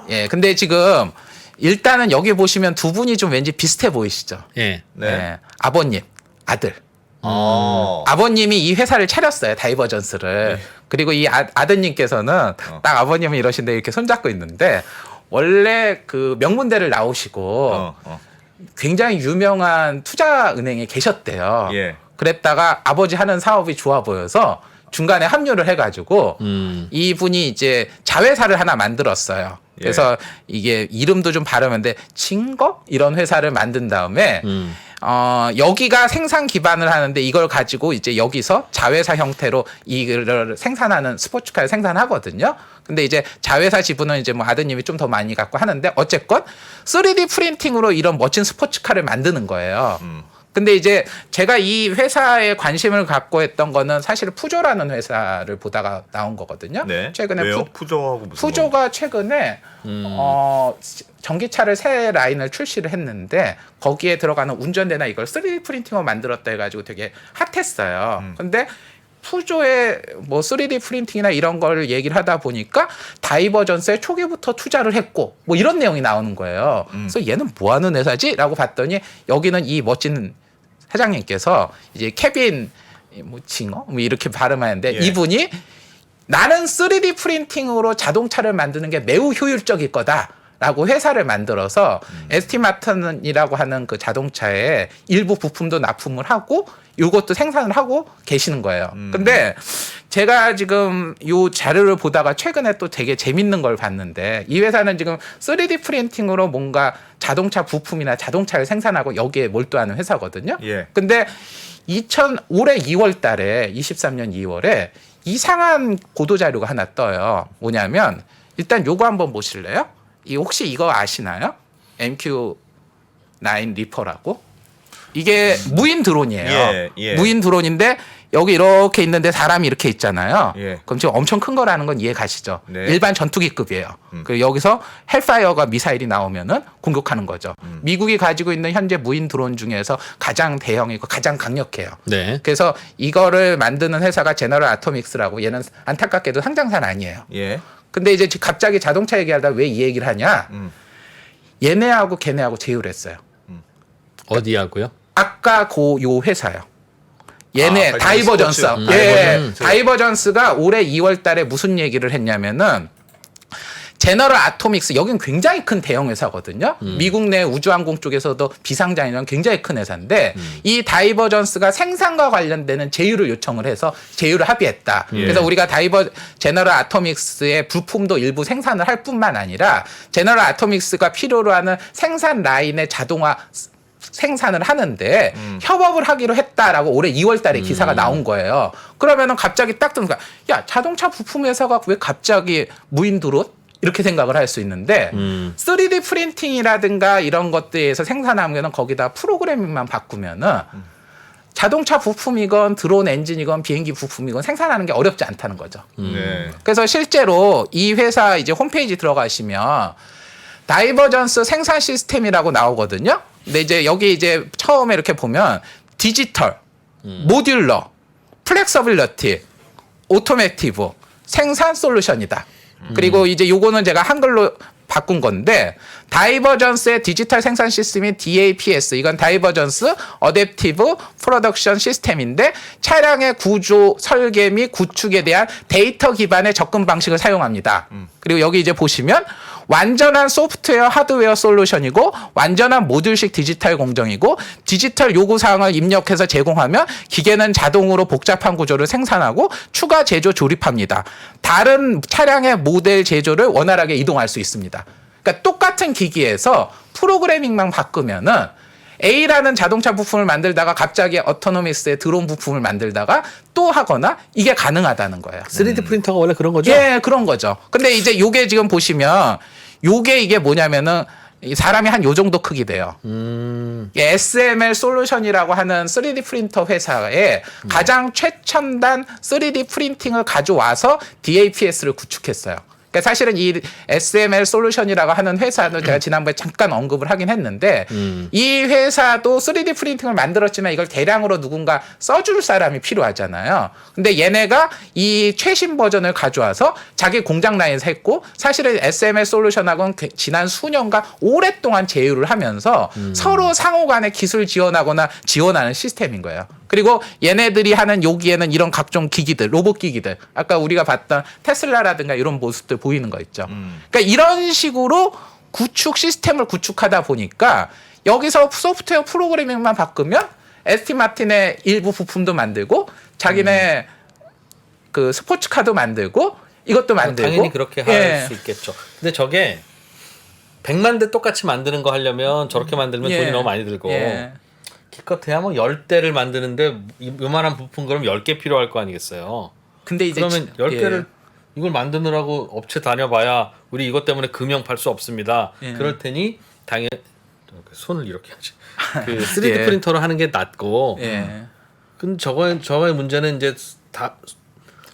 예. 근데 지금 일단은 여기 보시면 두 분이 좀 왠지 비슷해 보이시죠? 예. 네. 예. 아버님, 아들. 어. 아버님이 이 회사를 차렸어요. 다이버전스를. 그리고 이 아드님께서는 딱 아버님이 이러신데 이렇게 손잡고 있는데 원래 그 명문대를 나오시고 굉장히 유명한 투자은행에 계셨대요. 예. 그랬다가 아버지 하는 사업이 좋아 보여서 중간에 합류를 해가지고 이분이 이제 자회사를 하나 만들었어요. 그래서 이게 이름도 좀 발음인데 징거 이런 회사를 만든 다음에 여기가 생산 기반을 하는데 이걸 가지고 이제 여기서 자회사 형태로 이걸 생산하는 스포츠카를 생산하거든요. 근데 이제 자회사 지분은 이제 뭐 아드님이 좀 더 많이 갖고 하는데 어쨌건 3D 프린팅으로 이런 멋진 스포츠카를 만드는 거예요. 근데 이제 제가 이 회사에 관심을 갖고 했던 거는 사실 푸조라는 회사를 보다가 나온 거거든요. 네. 최근에 왜요? 푸조하고 무슨 푸조가 최근에 전기차를 새 라인을 출시를 했는데 거기에 들어가는 운전대나 이걸 3D 프린팅으로 만들었다 해가지고 되게 핫했어요. 근데 푸조의 뭐 3D 프린팅이나 이런 걸 얘기를 하다 보니까 다이버전스에 초기부터 투자를 했고 뭐 이런 내용이 나오는 거예요. 그래서 얘는 뭐 하는 회사지? 라고 봤더니 여기는 이 멋진 사장님께서 이제 케빈 뭐 징어 뭐 이렇게 발음하는데 예. 이분이 나는 3D 프린팅으로 자동차를 만드는 게 매우 효율적일 거다라고 회사를 만들어서 ST 마틴이라고 하는 그 자동차에 일부 부품도 납품을 하고 이것도 생산을 하고 계시는 거예요. 근데 제가 지금 이 자료를 보다가 최근에 또 되게 재밌는 걸 봤는데 이 회사는 지금 3D 프린팅으로 뭔가 자동차 부품이나 자동차를 생산하고 여기에 몰두하는 회사거든요. 예. 근데 올해 2월 달에 23년 2월에 이상한 보도 자료가 하나 떠요. 뭐냐면 일단 요거 한번 보실래요? 혹시 이거 아시나요? MQ9 리퍼라고? 이게 무인 드론이에요. 예, 예. 무인 드론인데 여기 이렇게 있는데 사람이 이렇게 있잖아요. 예. 그럼 지금 엄청 큰 거라는 건 이해 가시죠? 네. 일반 전투기급이에요. 그리고 여기서 헬파이어가 미사일이 나오면은 공격하는 거죠. 미국이 가지고 있는 현재 무인 드론 중에서 가장 대형이고 가장 강력해요. 네. 그래서 이거를 만드는 회사가 제너럴 아토믹스라고 얘는 안타깝게도 상장사는 아니에요. 예. 근데 이제 갑자기 자동차 얘기하다 왜 이 얘기를 하냐? 얘네하고 걔네하고 제휴를 했어요. 어디하고요? 아까 요 회사요. 얘네 아, 다이버전스. 스포츠. 예. 다이버전스가 올해 2월 달에 무슨 얘기를 했냐면은 제너럴 아토믹스 여긴 굉장히 큰 대형 회사거든요. 미국 내 우주항공 쪽에서도 비상장이면 굉장히 큰 회사인데 이 다이버전스가 생산과 관련되는 제휴를 요청을 해서 제휴를 합의했다. 그래서 우리가 제너럴 아토믹스의 부품도 일부 생산을 할 뿐만 아니라 제너럴 아토믹스가 필요로 하는 생산 라인의 자동화 생산을 하는데 협업을 하기로 했다라고 올해 2월 달에 기사가 나온 거예요. 그러면은 갑자기 딱 뜨니까 야, 자동차 부품 회사가 왜 갑자기 무인 드론? 이렇게 생각을 할 수 있는데 3D 프린팅이라든가 이런 것들에서 생산하면 거기다 프로그래밍만 바꾸면은 자동차 부품이건 드론 엔진이건 비행기 부품이건 생산하는 게 어렵지 않다는 거죠. 네. 그래서 실제로 이 회사 이제 홈페이지 들어가시면 다이버전스 생산 시스템이라고 나오거든요. 근데 이제 여기 이제 처음에 이렇게 보면 디지털, 모듈러, 플렉서빌리티, 오토매티브, 생산 솔루션이다. 그리고 이제 요거는 제가 한글로 바꾼 건데 다이버전스의 디지털 생산 시스템인 DAPS 이건 다이버전스 어댑티브 프로덕션 시스템인데 차량의 구조 설계 및 구축에 대한 데이터 기반의 접근 방식을 사용합니다. 그리고 여기 이제 보시면 완전한 소프트웨어 하드웨어 솔루션이고 완전한 모듈식 디지털 공정이고 디지털 요구사항을 입력해서 제공하면 기계는 자동으로 복잡한 구조를 생산하고 추가 제조 조립합니다. 다른 차량의 모델 제조를 원활하게 이동할 수 있습니다. 그러니까 똑같은 기기에서 프로그래밍만 바꾸면은 A라는 자동차 부품을 만들다가 갑자기 어토노미스의 드론 부품을 만들다가 또 하거나 이게 가능하다는 거예요. 3D 프린터가 원래 그런 거죠? 예, 그런 거죠. 근데 이제 요게 지금 보시면 요게 이게 뭐냐면은 이 사람이 한 요 정도 크기 돼요. SML 솔루션이라고 하는 3D 프린터 회사에 가장 최첨단 3D 프린팅을 가져와서 DAPS를 구축했어요. 그러니까 사실은 이 SML 솔루션이라고 하는 회사는 제가 지난번에 잠깐 언급을 하긴 했는데 이 회사도 3D 프린팅을 만들었지만 이걸 대량으로 누군가 써줄 사람이 필요하잖아요. 근데 얘네가 이 최신 버전을 가져와서 자기 공장 라인에서 했고 사실은 SML 솔루션하고는 지난 수년간 오랫동안 제휴를 하면서 서로 상호 간에 기술 지원하거나 지원하는 시스템인 거예요. 그리고 얘네들이 하는 여기에는 이런 각종 기기들, 로봇 기기들, 아까 우리가 봤던 테슬라라든가 이런 모습들 보이는 거 있죠. 그러니까 이런 식으로 구축 시스템을 구축하다 보니까 여기서 소프트웨어 프로그래밍만 바꾸면 에스티 마틴의 일부 부품도 만들고 자기네 그 스포츠카도 만들고 이것도 만들고 당연히 그렇게 할 수 있겠죠. 근데 저게 100만 대 똑같이 만드는 거 하려면 저렇게 만들면 돈이 너무 많이 들고 기껏해야 뭐 10대를 만드는데 요만한 부품 그럼 10개 필요할 거 아니겠어요. 근데 이제 그러면 10개를 이걸 만드느라고 업체 다녀봐야 우리 이것 때문에 금형 팔 수 없습니다. 그럴 테니 당연히 손을 이렇게 하지. 그 3D 프린터로 하는 게 낫고. 근데 저거의 문제는 이제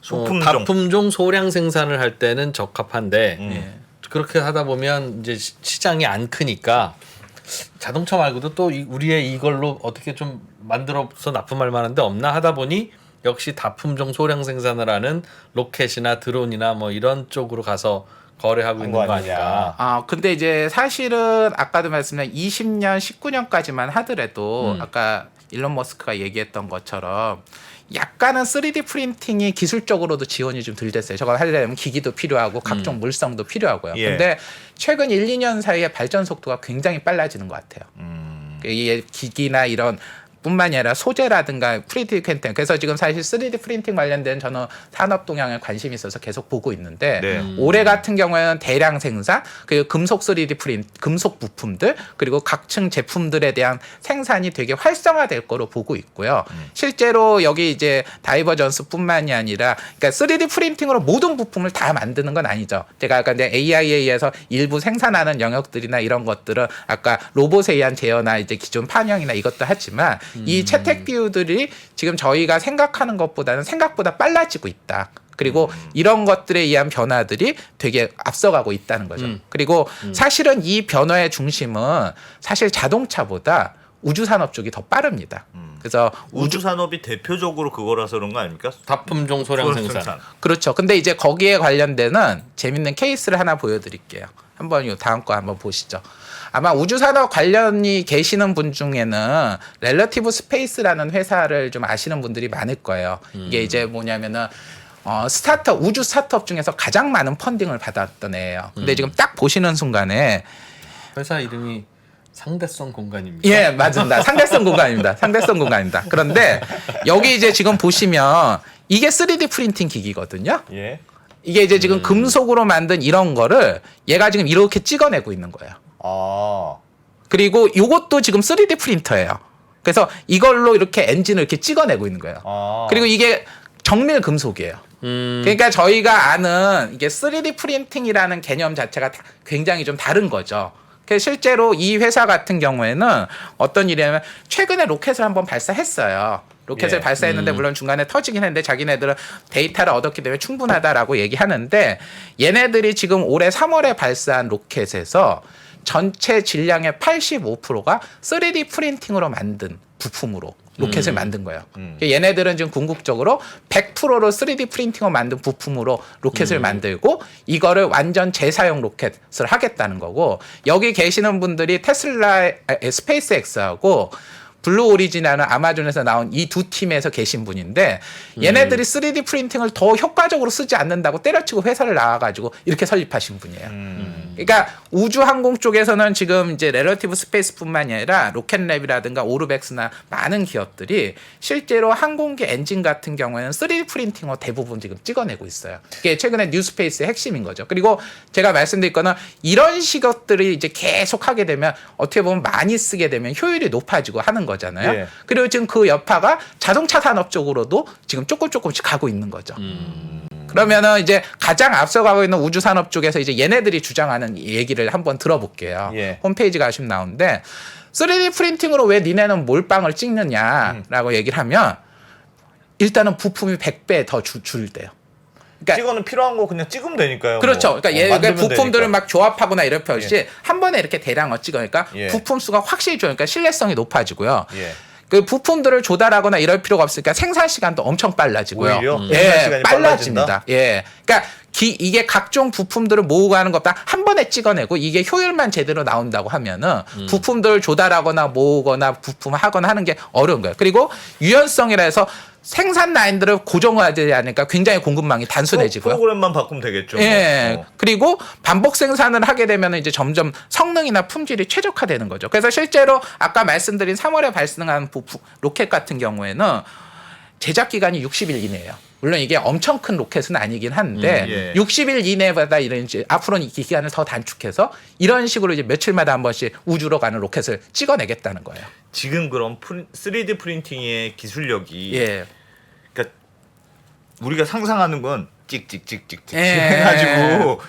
다품종 소량 생산을 할 때는 적합한데 그렇게 하다 보면 이제 시장이 안 크니까 자동차 말고도 또 우리의 이걸로 어떻게 좀 만들어서 납품할 만한데 없나 하다 보니 역시 다품종 소량 생산을 하는 로켓이나 드론이나 뭐 이런 쪽으로 가서 거래하고 있는 거 아닌가. 아, 근데 이제 사실은 아까도 말씀드린 20년, 19년까지만 하더라도 아까 일론 머스크가 얘기했던 것처럼 약간은 3D 프린팅이 기술적으로도 지원이 좀 덜 됐어요. 저거 하려면 기기도 필요하고 각종 물성도 필요하고요. 근데 최근 1, 2년 사이에 발전 속도가 굉장히 빨라지는 것 같아요. 이 기기나 이런 뿐만이 아니라 소재라든가 3D 프린팅. 그래서 지금 사실 3D 프린팅 관련된 저는 산업 동향에 관심이 있어서 계속 보고 있는데 네. 올해 같은 경우에는 대량 생산, 그리고 금속 3D 프린트, 금속 부품들, 그리고 각층 제품들에 대한 생산이 되게 활성화될 거로 보고 있고요. 실제로 여기 이제 다이버전스뿐만이 아니라 그러니까 3D 프린팅으로 모든 부품을 다 만드는 건 아니죠. 제가 아까 이제 AI에 의해서 일부 생산하는 영역들이나 이런 것들은 아까 로봇에 의한 제어나 이제 기존 판형이나 이것도 하지만 이 채택 비율들이 지금 저희가 생각하는 것보다는 생각보다 빨라지고 있다. 그리고 이런 것들에 의한 변화들이 되게 앞서가고 있다는 거죠. 그리고 사실은 이 변화의 중심은 사실 자동차보다 우주 산업 쪽이 더 빠릅니다. 그래서 우주 산업이 대표적으로 그거라서 그런 거 아닙니까? 다품종 소량 생산. 그렇죠. 근데 이제 거기에 관련되는 재밌는 케이스를 하나 보여드릴게요. 한번 요 다음 거 한번 보시죠. 아마 우주산업 관련이 계시는 분 중에는 렐러티브 스페이스라는 회사를 좀 아시는 분들이 많을 거예요. 이게 이제 뭐냐면은 스타트업, 우주 스타트업 중에서 가장 많은 펀딩을 받았던 애예요. 근데 지금 딱 보시는 순간에 회사 이름이 상대성 공간입니다. 예, 맞습니다. 상대성 공간입니다. 상대성 공간입니다. 그런데 여기 이제 지금 보시면 이게 3D 프린팅 기기거든요. 예. 이게 이제 지금 금속으로 만든 이런 거를 얘가 지금 이렇게 찍어내고 있는 거예요. 아. 그리고 이것도 지금 3D 프린터예요. 그래서 이걸로 이렇게 엔진을 이렇게 찍어내고 있는 거예요. 아. 그리고 이게 정밀 금속이에요. 그러니까 저희가 아는 이게 3D 프린팅이라는 개념 자체가 굉장히 좀 다른 거죠. 그래서 실제로 이 회사 같은 경우에는 어떤 일이냐면 최근에 로켓을 한번 발사했어요. 로켓을 예. 발사했는데 물론 중간에 터지긴 했는데 자기네들은 데이터를 얻었기 때문에 충분하다라고 얘기하는데 얘네들이 지금 올해 3월에 발사한 로켓에서 전체 질량의 85%가 3D 프린팅으로 만든 부품으로 로켓을 만든 거예요. 얘네들은 지금 궁극적으로 100%로 3D 프린팅으로 만든 부품으로 로켓을 만들고 이거를 완전 재사용 로켓을 하겠다는 거고 여기 계시는 분들이 테슬라, 스페이스X하고 블루 오리진이라는 아마존에서 나온 이 두 팀에서 계신 분인데 얘네들이 3D 프린팅을 더 효과적으로 쓰지 않는다고 때려치고 회사를 나와가지고 이렇게 설립하신 분이에요. 그러니까 우주 항공 쪽에서는 지금 이제 렐러티브 스페이스뿐만이 아니라 로켓랩이라든가 오르벡스나 많은 기업들이 실제로 항공기 엔진 같은 경우에는 3D 프린팅으로 대부분 지금 찍어내고 있어요. 이게 최근에 뉴스페이스의 핵심인 거죠. 그리고 제가 말씀드릴 거는 이런 식업들이 이제 계속 하게 되면 어떻게 보면 많이 쓰게 되면 효율이 높아지고 하는 거잖아요. 예. 그리고 지금 그 여파가 자동차 산업 쪽으로도 지금 조금씩 가고 있는 거죠. 그러면은 이제 가장 앞서가고 있는 우주 산업 쪽에서 이제 얘네들이 주장하는 얘기를 한번 들어볼게요. 예. 홈페이지가 아시면 나오는데 3D 프린팅으로 왜 니네는 몰빵을 찍느냐라고 얘기를 하면 일단은 부품이 100배 더 줄대요. 그러니까 찍어는 필요한 거 그냥 찍으면 되니까요. 그렇죠. 뭐. 그러니까 얘가 만들면 부품들을 되니까. 막 조합하거나 이럴 필요 없이 한 번에 이렇게 대량을 찍으니까 예. 부품 수가 확실히 줄으니까 신뢰성이 높아지고요. 예. 그 부품들을 조달하거나 이럴 필요가 없으니까 생산 시간도 엄청 빨라지고요. 오히려 생산 예, 시간이 빨라집니다. 예, 그러니까 이게 각종 부품들을 모으고 가는 것보다 한 번에 찍어내고 이게 효율만 제대로 나온다고 하면은 부품들을 조달하거나 모으거나 부품하거나 하는 게 어려운 거예요. 그리고 유연성이라 해서 생산 라인들을 고정하지 않으니까 굉장히 공급망이 단순해지고요. 프로그램만 바꾸면 되겠죠. 예. 뭐. 그리고 반복 생산을 하게 되면 이제 점점 성능이나 품질이 최적화되는 거죠. 그래서 실제로 아까 말씀드린 3월에 발생한 부품 로켓 같은 경우에는 제작 기간이 60일 이내예요. 물론 이게 엄청 큰 로켓은 아니긴 한데 예. 60일 이내보다 이런 이제 앞으로는 이 기간을 더 단축해서 이런 식으로 이제 며칠마다 한 번씩 우주로 가는 로켓을 찍어내겠다는 거예요. 지금 그럼 3D 프린팅의 기술력이 예. 그러니까 우리가 상상하는 건 찍찍찍찍찍 예. 해가지고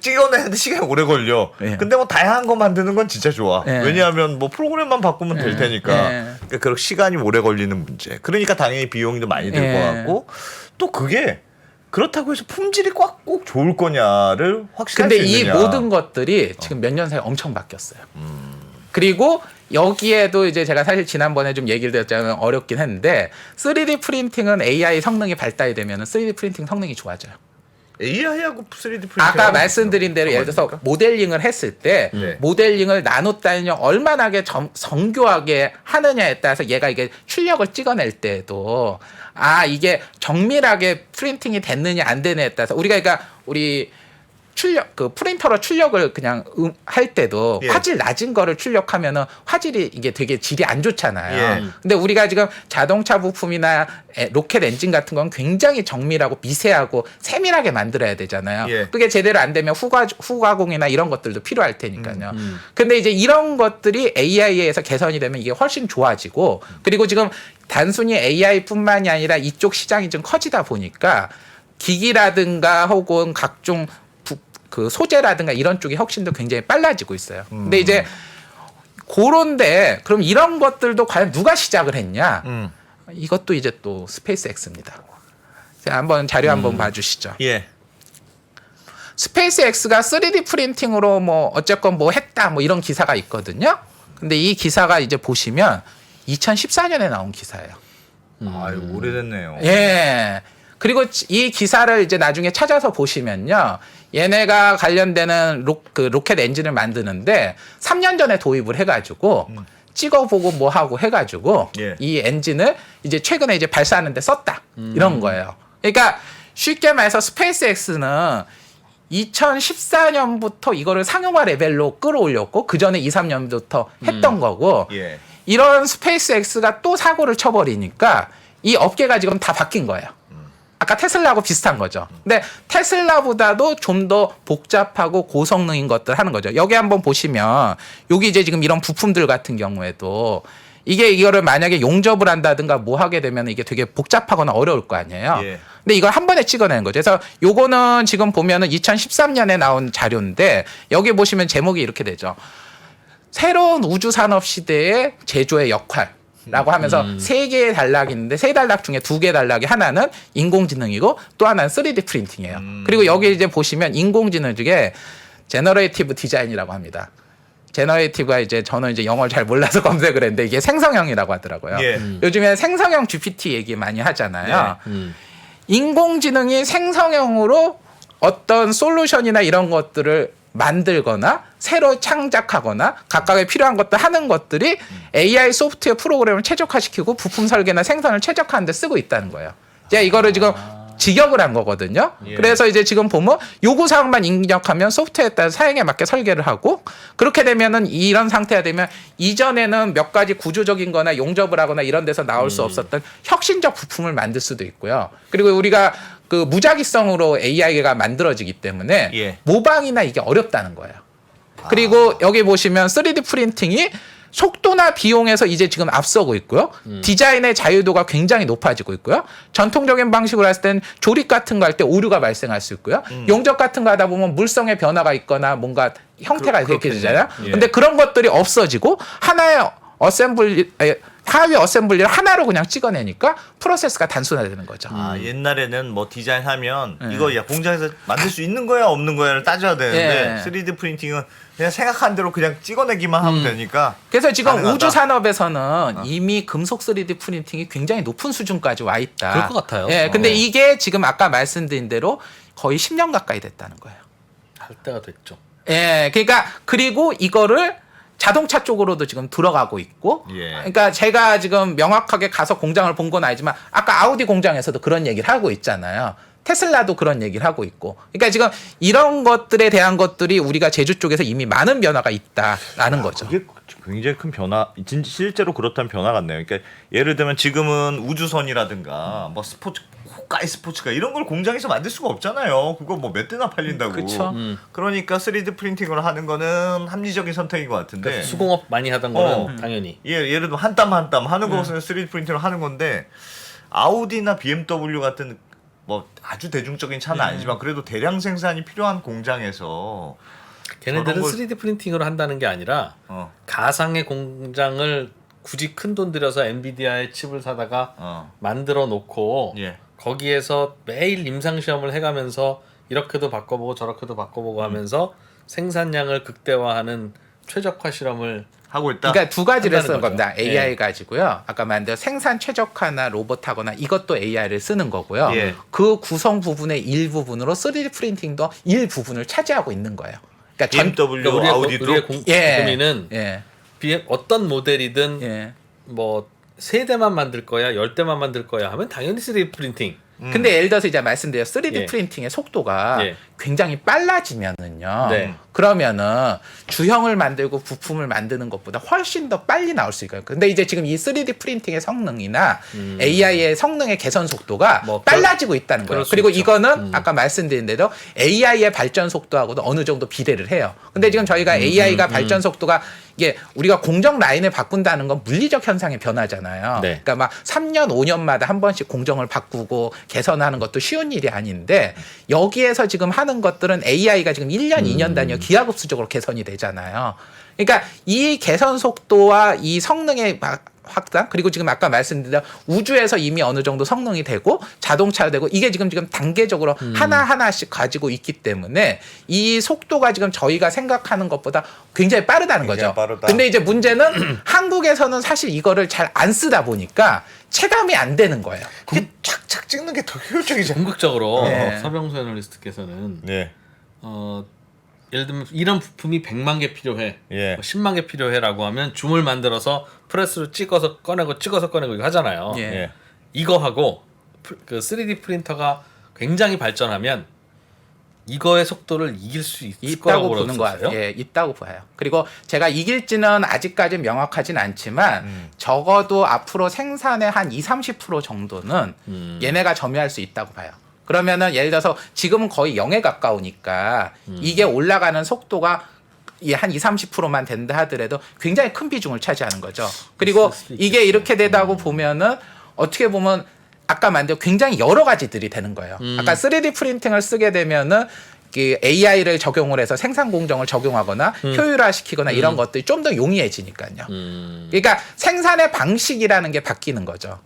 찍어내는데 시간이 오래 걸려. 예. 근데 뭐 다양한 거 만드는 건 진짜 좋아. 예. 왜냐하면 뭐 프로그램만 바꾸면 될 테니까. 예. 그러니까 그렇게 시간이 오래 걸리는 문제. 그러니까 당연히 비용도 많이 들 예. 것 같고 또 그게 그렇다고 해서 품질이 꼭 좋을 거냐를 확실할 근데 수 이 있느냐. 모든 것들이 지금 몇 년 사이에 엄청 바뀌었어요. 그리고 여기에도 이제 제가 사실 지난번에 좀 얘기를 드렸자면 어렵긴 했는데 3D 프린팅은 AI 성능이 발달이 되면 3D 프린팅 성능이 좋아져요. AI하고 3D 프린팅 아까 말씀드린 대로 예를 들어서 모델링을 했을 때 네. 모델링을 나노 단위로 얼마나 정교하게 하느냐에 따라서 얘가 이게 출력을 찍어낼 때도 이게 정밀하게 프린팅이 됐느냐 안 되느냐에 따라서 우리가 그러니까 우리 출력 그 프린터로 출력을 그냥 할 때도 예. 화질 낮은 거를 출력하면은 화질이 이게 되게 질이 안 좋잖아요. 예. 근데 우리가 지금 자동차 부품이나 로켓 엔진 같은 건 굉장히 정밀하고 미세하고 세밀하게 만들어야 되잖아요. 예. 그게 제대로 안 되면 후가공이나 이런 것들도 필요할 테니까요. 근데 이제 이런 것들이 AI에서 개선이 되면 이게 훨씬 좋아지고 그리고 지금 단순히 AI뿐만이 아니라 이쪽 시장이 좀 커지다 보니까 기기라든가 혹은 각종 그 소재라든가 이런 쪽이 혁신도 굉장히 빨라지고 있어요. 근데 이제 그런데 그럼 이런 것들도 과연 누가 시작을 했냐? 이것도 이제 또 스페이스 X입니다. 자, 한번 자료 한번 봐주시죠. 예. 스페이스 X가 3D 프린팅으로 뭐 어쨌건 뭐 했다 뭐 이런 기사가 있거든요. 근데 이 기사가 이제 보시면 2014년에 나온 기사예요. 아유, 오래됐네요. 예. 그리고 이 기사를 이제 나중에 찾아서 보시면요. 얘네가 관련되는 로켓 엔진을 만드는데 3년 전에 도입을 해가지고 찍어보고 뭐 하고 해가지고 예. 이 엔진을 이제 최근에 이제 발사하는데 썼다. 이런 거예요. 그러니까 쉽게 말해서 스페이스 X는 2014년부터 이거를 상용화 레벨로 끌어올렸고 그 전에 2, 3년부터 했던 거고 예. 이런 스페이스 X가 또 사고를 쳐버리니까 이 업계가 지금 다 바뀐 거예요. 아까 테슬라하고 비슷한 거죠. 근데 테슬라보다도 좀 더 복잡하고 고성능인 것들 하는 거죠. 여기 한번 보시면 여기 이제 지금 이런 부품들 같은 경우에도 이거를 만약에 용접을 한다든가 뭐 하게 되면 이게 되게 복잡하거나 어려울 거 아니에요. 예. 근데 이걸 한 번에 찍어내는 거죠. 그래서 요거는 지금 보면은 2013년에 나온 자료인데 여기 보시면 제목이 이렇게 되죠. 새로운 우주 산업 시대의 제조의 역할라고 하면서 세 개의 단락이 있는데 세 단락 중에 두 개의 단락이 하나는 인공지능이고 또 하나는 3D 프린팅이에요. 그리고 여기 이제 보시면 인공지능 중에 제너레이티브 디자인이라고 합니다. 제너레이티브가 이제 저는 이제 영어를 잘 몰라서 검색을 했는데 이게 생성형이라고 하더라고요. 예. 요즘에 생성형 GPT 얘기 많이 하잖아요. 네. 인공지능이 생성형으로 어떤 솔루션이나 이런 것들을 만들거나 새로 창작하거나 각각의 필요한 것들 하는 것들이 AI 소프트웨어 프로그램을 최적화시키고 부품 설계나 생산을 최적화하는 데 쓰고 있다는 거예요. 제가 이거를 지금 직역을 한 거거든요. 예. 그래서 이제 지금 보면 요구사항만 입력하면 소프트웨어에 따라 사양에 맞게 설계를 하고 그렇게 되면은 이런 상태가 되면 이전에는 몇 가지 구조적인 거나 용접을 하거나 이런 데서 나올 수 없었던 혁신적 부품을 만들 수도 있고요. 그리고 우리가 그 무작위성으로 AI가 만들어지기 때문에 예. 모방이나 이게 어렵다는 거예요. 그리고 여기 보시면 3D 프린팅이 속도나 비용에서 이제 지금 앞서고 있고요. 디자인의 자유도가 굉장히 높아지고 있고요. 전통적인 방식으로 했을 땐 조립 같은 거 할 때 오류가 발생할 수 있고요. 용접 같은 거 하다 보면 물성의 변화가 있거나 뭔가 형태가 이렇게 그렇겠네. 되잖아요. 예. 근데 그런 것들이 없어지고 하나의 하위 어셈블리를 하나로 그냥 찍어내니까 프로세스가 단순화되는 거죠. 아, 옛날에는 뭐 디자인하면 이거 야 공장에서 만들 수 있는 거야 없는 거야를 따져야 되는데 예. 3D 프린팅은 그냥 생각한 대로 그냥 찍어내기만 하면 되니까 그래서 지금 가능하다. 우주 산업에서는 이미 금속 3D 프린팅이 굉장히 높은 수준까지 와 있다. 그럴 것 같아요. 예, 근데 이게 지금 아까 말씀드린 대로 거의 10년 가까이 됐다는 거예요. 할 때가 됐죠. 예, 그러니까 그리고 이거를 자동차 쪽으로도 지금 들어가고 있고, 예. 그러니까 제가 지금 명확하게 가서 공장을 본 건 아니지만 아까 아우디 공장에서도 그런 얘기를 하고 있잖아요. 테슬라도 그런 얘기를 하고 있고, 그러니까 지금 이런 것들에 대한 것들이 우리가 제주 쪽에서 이미 많은 변화가 있다라는 거죠. 그게 굉장히 큰 변화, 실제로 그렇다는 변화 같네요. 그러니까 예를 들면 지금은 우주선이라든가 뭐 스포츠, 호카이 스포츠가 이런 걸 공장에서 만들 수가 없잖아요. 그거 뭐 몇 대나 팔린다고. 그쵸. 그러니까 3D 프린팅으로 하는 거는 합리적인 선택인 것 같은데. 그러니까 수공업 많이 하던 거는 당연히. 예를 들면 한 땀 한 땀 하는 것은 3D 프린팅으로 하는 건데 아우디나 BMW 같은 뭐 아주 대중적인 차는 아니지만 그래도 대량 생산이 필요한 공장에서 걔네들은 저런 걸- 3D 프린팅으로 한다는 게 아니라 가상의 공장을 굳이 큰 돈 들여서 엔비디아의 칩을 사다가 만들어 놓고 예. 거기에서 매일 임상 시험을 해가면서 이렇게도 바꿔보고 저렇게도 바꿔보고 하면서 생산량을 극대화하는 최적화 실험을 하고 있다. 그러니까 두 가지를 한다는 쓰는 거죠. 겁니다. AI 예. 가지고요. 아까 말한 생산 최적화나 로봇하거나 이것도 AI를 쓰는 거고요. 예. 그 구성 부분의 일부분으로 3D 프린팅도 일부분을 차지하고 있는 거예요. 그러니까 BMW, 그러니까 아우디도 우리의 고민은 예. 어떤 모델이든 예. 뭐 3대만 만들 거야 10대만 만들 거야 하면 당연히 3D 프린팅. 근데 예를 들어서 이제 말씀드려 3D 예. 프린팅의 속도가 예. 굉장히 빨라지면은요. 네. 그러면은 주형을 만들고 부품을 만드는 것보다 훨씬 더 빨리 나올 수 있어요. 근데 이제 지금 이 3D 프린팅의 성능이나 AI의 성능의 개선 속도가 뭐 빨라지고 있다는 거예요. 그럴 수 그리고 있죠. 이거는 아까 말씀드린 대로 AI의 발전 속도하고도 어느 정도 비례를 해요. 근데 지금 저희가 AI가 발전 속도가 이게 우리가 공정 라인을 바꾼다는 건 물리적 현상의 변화잖아요. 네. 그러니까 막 3년, 5년마다 한 번씩 공정을 바꾸고 개선하는 것도 쉬운 일이 아닌데 여기에서 지금 하는 것들은 AI가 지금 1년, 2년 단위로 기하급수적으로 개선이 되잖아요. 그러니까 이 개선 속도와 이 성능의 확장 그리고 지금 아까 말씀드린 우주에서 이미 어느 정도 성능이 되고 자동차 되고 이게 지금 단계적으로 하나하나씩 가지고 있기 때문에 이 속도가 지금 저희가 생각하는 것보다 굉장히 빠르다는 굉장히 거죠. 빠르다. 근데 이제 문제는 한국에서는 사실 이거를 잘 안 쓰다 보니까 체감이 안 되는 거예요. 이게 착착 찍는 게 더 효율적이죠. 궁극적으로 네. 서병수 애널리스트께서는 네. 예를 들면 이런 부품이 100만 개 필요해, 예. 10만 개 필요해라고 하면 줌을 만들어서 프레스로 찍어서 꺼내고 이거 하잖아요. 예. 예. 이거하고 그 3D 프린터가 굉장히 발전하면 이거의 속도를 이길 수 있을 거라고 있다고 보는 거 그랬었어요? 같아요. 예, 있다고 봐요. 그리고 제가 이길지는 아직까지 명확하진 않지만 적어도 앞으로 생산의 한 20-30% 정도는 얘네가 점유할 수 있다고 봐요. 그러면은 예를 들어서 지금은 거의 0에 가까우니까 이게 올라가는 속도가 한 20-30%만 된다 하더라도 굉장히 큰 비중을 차지하는 거죠. 그리고 있을 수 이게 이렇게 되다고 보면은 어떻게 보면 아까 만든 굉장히 여러 가지들이 되는 거예요. 아까 3D 프린팅을 쓰게 되면은 그 AI를 적용을 해서 생산 공정을 적용하거나 효율화시키거나 이런 것들이 좀 더 용이해지니까요. 그러니까 생산의 방식이라는 게 바뀌는 거죠.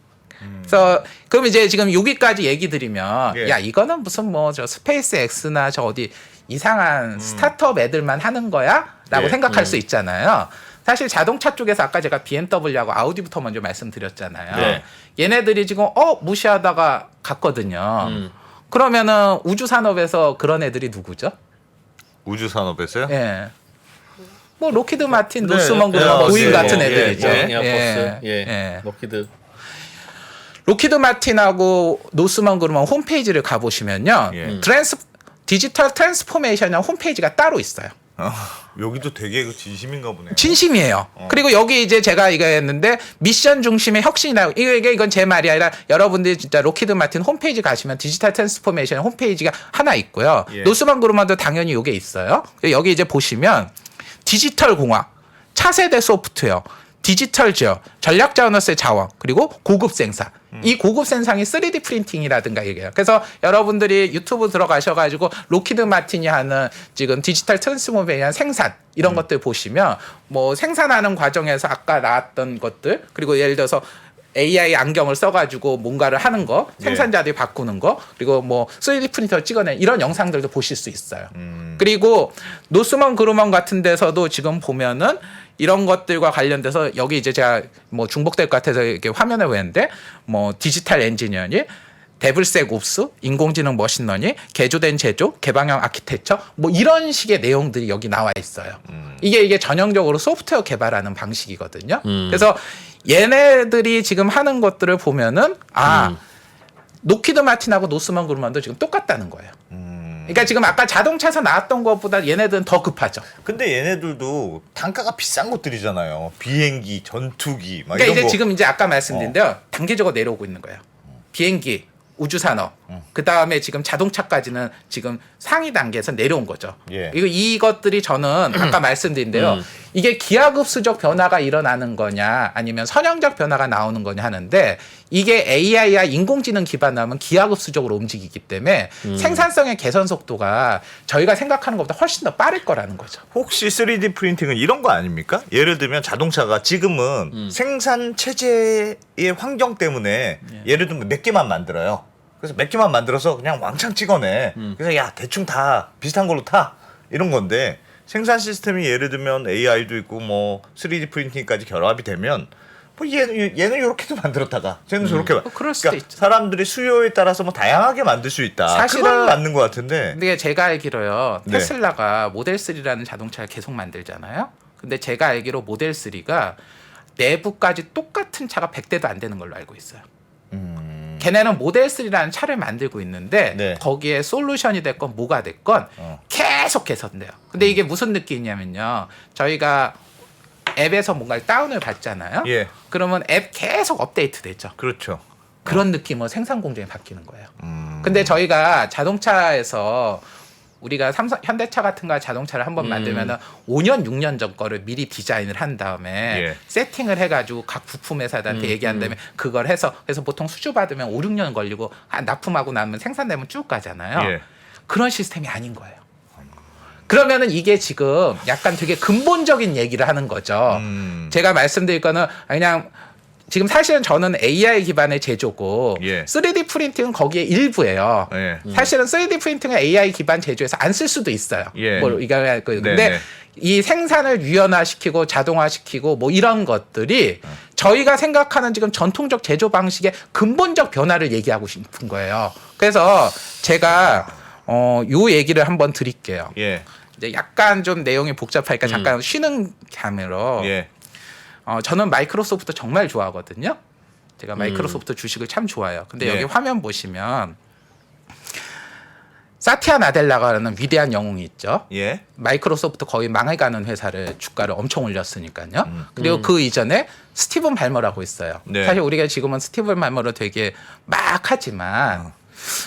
그래서 그럼 이제 지금 여기까지 얘기 드리면 예. 야 이거는 무슨 뭐 저 스페이스 X나 저 어디 이상한 스타트업 애들만 하는 거야라고 예. 생각할 수 있잖아요. 사실 자동차 쪽에서 아까 제가 BMW하고 아우디부터 먼저 말씀드렸잖아요. 네. 얘네들이 지금 무시하다가 갔거든요. 그러면은 우주 산업에서 그런 애들이 누구죠? 우주 산업에서요? 예. 뭐 로키드 마틴, 네, 노스먼 네, 그런 네, 보잉 네, 같은 네, 애들이죠. 예, 에어포스, 예, 예. 로키드. 로키드 마틴하고 노스먼 그루먼 홈페이지를 가보시면요. 예. 디지털 트랜스포메이션이라는 홈페이지가 따로 있어요. 여기도 되게 그 진심인가 보네요. 진심이에요. 그리고 여기 이제 제가 이거 했는데 미션 중심의 혁신이라고 이건 제 말이 아니라 여러분들이 진짜 로키드 마틴 홈페이지 가시면 디지털 트랜스포메이션 홈페이지가 하나 있고요. 예. 노스먼 그루먼도 당연히 이게 있어요. 여기 이제 보시면 디지털 공학, 차세대 소프트웨어, 디지털 지역, 전략 자원으로서의 자원, 그리고 고급 생산. 이 고급 생산이 3D 프린팅이라든가 얘기해요. 그래서 여러분들이 유튜브 들어가셔가지고 로키드 마틴이 하는 지금 디지털 트랜스포메이션 생산 이런 것들 보시면 뭐 생산하는 과정에서 아까 나왔던 것들 그리고 예를 들어서 AI 안경을 써가지고 뭔가를 하는 거, 생산자들이 바꾸는 거, 그리고 뭐 3D 프린터 찍어낸 이런 영상들도 보실 수 있어요. 그리고 노스먼 그루먼 같은 데서도 지금 보면은 이런 것들과 관련돼서 여기 이제 제가 뭐 중복될 것 같아서 이렇게 화면을 보였는데 뭐 디지털 엔지니어링, 데블색 옵스, 인공지능 머신러닝, 개조된 제조, 개방형 아키텍처 뭐 이런 식의 내용들이 여기 나와 있어요. 이게 전형적으로 소프트웨어 개발하는 방식이거든요. 그래서 얘네들이 지금 하는 것들을 보면은 로키드 마틴하고 노스먼 그루먼도 지금 똑같다는 거예요. 그러니까 지금 아까 자동차에서 나왔던 것보다 얘네들은 더 급하죠. 근데 얘네들도 단가가 비싼 것들이잖아요. 비행기, 전투기 막 그러니까 이런 이제 거. 지금 이제 아까 말씀드린 대로 단계적으로 내려오고 있는 거예요. 비행기, 우주산업, 그 다음에 지금 자동차까지는 지금 상위 단계에서 내려온 거죠. 예. 이것들이 저는 아까 말씀드린 대로 이게 기하급수적 변화가 일어나는 거냐 아니면 선형적 변화가 나오는 거냐 하는데 이게 AI와 인공지능 기반으로 하면 기하급수적으로 움직이기 때문에 생산성의 개선 속도가 저희가 생각하는 것보다 훨씬 더 빠를 거라는 거죠. 혹시 3D 프린팅은 이런 거 아닙니까? 예를 들면 자동차가 지금은 생산 체제의 환경 때문에 예를 들면 몇 개만 만들어요. 그래서 몇 개만 만들어서 그냥 왕창 찍어내. 그래서 야 대충 다 비슷한 걸로 타 이런 건데 생산 시스템이 예를 들면 AI도 있고 뭐 3D 프린팅까지 결합이 되면 뭐 얘는 이렇게도 만들었다가 쟤는 저렇게 그럴 수도 있죠. 사람들이 수요에 따라서 뭐 다양하게 만들 수 있다. 사실은 그건 맞는 것 같은데. 근데 제가 알기로요. 네. 테슬라가 모델 3라는 자동차를 계속 만들잖아요. 근데 제가 알기로 모델 3가 내부까지 똑같은 차가 100대도 안 되는 걸로 알고 있어요. 걔네는 모델 3라는 차를 만들고 있는데 네. 거기에 솔루션이 됐건 뭐가 됐건 계속 개선돼요. 근데 이게 무슨 느낌이냐면요. 저희가 앱에서 뭔가를 다운을 받잖아요. 예. 그러면 앱 계속 업데이트 되죠. 그렇죠. 그런 느낌으로 생산 공정이 바뀌는 거예요. 근데 저희가 자동차에서 우리가 삼성, 현대차 같은 거 자동차를 한번 만들면은 5년, 6년 전 거를 미리 디자인을 한 다음에 예. 세팅을 해가지고 각 부품 회사들한테 얘기한 다음에 그걸 해서 그래서 보통 수주 받으면 5, 6년 걸리고 납품하고 나면 생산되면 쭉 가잖아요. 예. 그런 시스템이 아닌 거예요. 그러면은 이게 지금 약간 되게 근본적인 얘기를 하는 거죠. 제가 말씀드릴 거는 그냥 지금 사실은 저는 AI 기반의 제조고 예. 3D 프린팅은 거기에 일부예요. 예. 사실은 3D 프린팅은 AI 기반 제조에서 안 쓸 수도 있어요. 예. 뭐 이거 근데 네네. 이 생산을 유연화시키고 자동화시키고 뭐 이런 것들이 저희가 생각하는 지금 전통적 제조 방식의 근본적 변화를 얘기하고 싶은 거예요. 그래서 제가 요 얘기를 한번 드릴게요. 예. 이제 약간 좀 내용이 복잡하니까 잠깐 쉬는 감으로 예. 저는 마이크로소프트 정말 좋아하거든요. 제가 마이크로소프트 주식을 참 좋아해요. 근데 여기 예. 화면 보시면 사티아 나델라라는 위대한 영웅이 있죠. 예. 마이크로소프트 거의 망해가는 회사를 주가를 엄청 올렸으니까요. 그리고 그 이전에 스티븐 발머라고 있어요. 네. 사실 우리가 지금은 스티븐 발머를 되게 막 하지만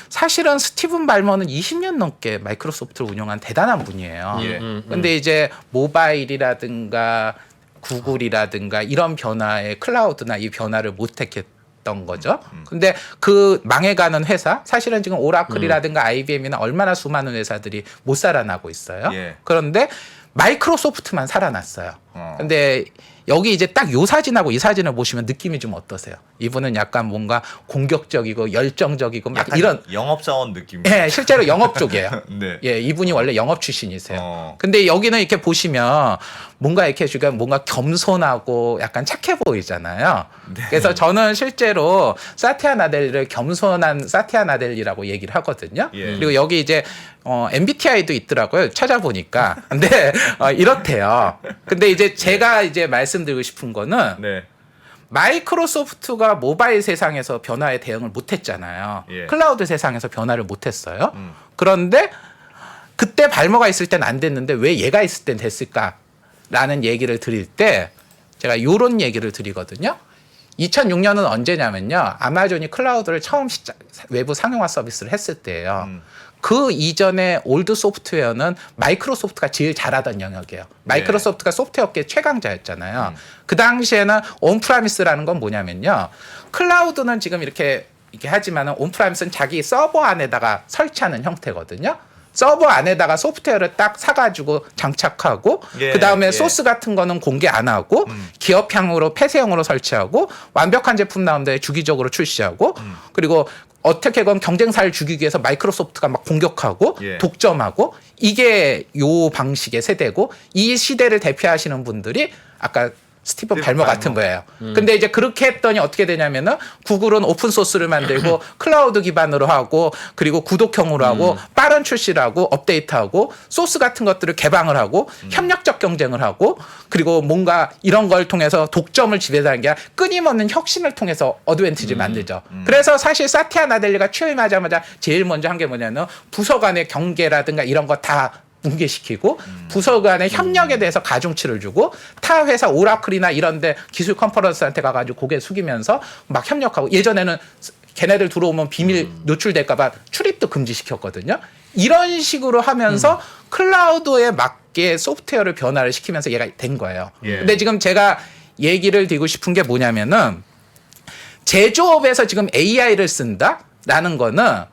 사실은 스티븐 발머는 20년 넘게 마이크로소프트를 운영한 대단한 분이에요. 예. 근데 이제 모바일이라든가 구글이라든가 이런 변화의 클라우드나 이 변화를 못 택했던 거죠. 근데 그 망해가는 회사 사실은 지금 오라클이라든가 IBM이나 얼마나 수많은 회사들이 못 살아나고 있어요. 예. 그런데 마이크로소프트만 살아났어요. 근데 여기 이제 딱 요 사진하고 이 사진을 보시면 느낌이 좀 어떠세요? 이분은 약간 뭔가 공격적이고 열정적이고 막 이런 영업사원 느낌. 예, 실제로 영업 쪽이에요. 네. 예, 이분이 원래 영업 출신이세요. 어. 근데 여기는 이렇게 보시면 뭔가 이렇게 지금 뭔가 겸손하고 약간 착해 보이잖아요. 네. 그래서 저는 실제로 사티아 나델리를 겸손한 사티아 나델리라고 얘기를 하거든요. 예. 그리고 여기 이제 MBTI도 있더라고요. 찾아보니까. 근데 이렇대요. 근데 이제 제가 이제 말씀드리고 싶은 거는 네. 마이크로소프트가 모바일 세상에서 변화에 대응을 못했잖아요. 예. 클라우드 세상에서 변화를 못했어요. 그런데 그때 발머가 있을 땐 안 됐는데 왜 얘가 있을 땐 됐을까라는 얘기를 드릴 때 제가 이런 얘기를 드리거든요. 2006년은 언제냐면요. 아마존이 클라우드를 처음 외부 상용화 서비스를 했을 때예요. 그 이전에 올드 소프트웨어는 마이크로소프트가 제일 잘하던 영역이에요. 마이크로소프트가 소프트웨어계 최강자였잖아요. 그 당시에는 온프라미스라는 건 뭐냐면요. 클라우드는 지금 이렇게 하지만은 온프라미스는 자기 서버 안에다가 설치하는 형태거든요. 서버 안에다가 소프트웨어를 딱 사가지고 장착하고 예, 그 다음에 예. 소스 같은 거는 공개 안 하고 기업향으로 폐쇄형으로 설치하고 완벽한 제품 나오는데 주기적으로 출시하고 그리고 어떻게건 경쟁사를 죽이기 위해서 마이크로소프트가 막 공격하고 예. 독점하고 이게 요 방식의 세대고 이 시대를 대표하시는 분들이 아까 스티븐 발머 같은 거예요. 근데 이제 그렇게 했더니 어떻게 되냐면은 구글은 오픈 소스를 만들고 클라우드 기반으로 하고 그리고 구독형으로 하고 빠른 출시를 하고 업데이트하고 소스 같은 것들을 개방을 하고 협력적 경쟁을 하고 그리고 뭔가 이런 걸 통해서 독점을 지배하는 게 아니라 끊임없는 혁신을 통해서 어드밴티지를 만들죠. 그래서 사실 사티아 나델리가 취임하자마자 제일 먼저 한 게 뭐냐면 부서 간의 경계라든가 이런 거 다 붕괴시키고 부서 간의 협력에 대해서 가중치를 주고 타 회사 오라클이나 이런데 기술 컨퍼런스한테 가가지고 고개 숙이면서 막 협력하고 예전에는 걔네들 들어오면 비밀 노출될까봐 출입도 금지시켰거든요. 이런 식으로 하면서 클라우드에 맞게 소프트웨어를 변화를 시키면서 얘가 된 거예요. 예. 근데 지금 제가 얘기를 드리고 싶은 게 뭐냐면은 제조업에서 지금 AI를 쓴다라는 거는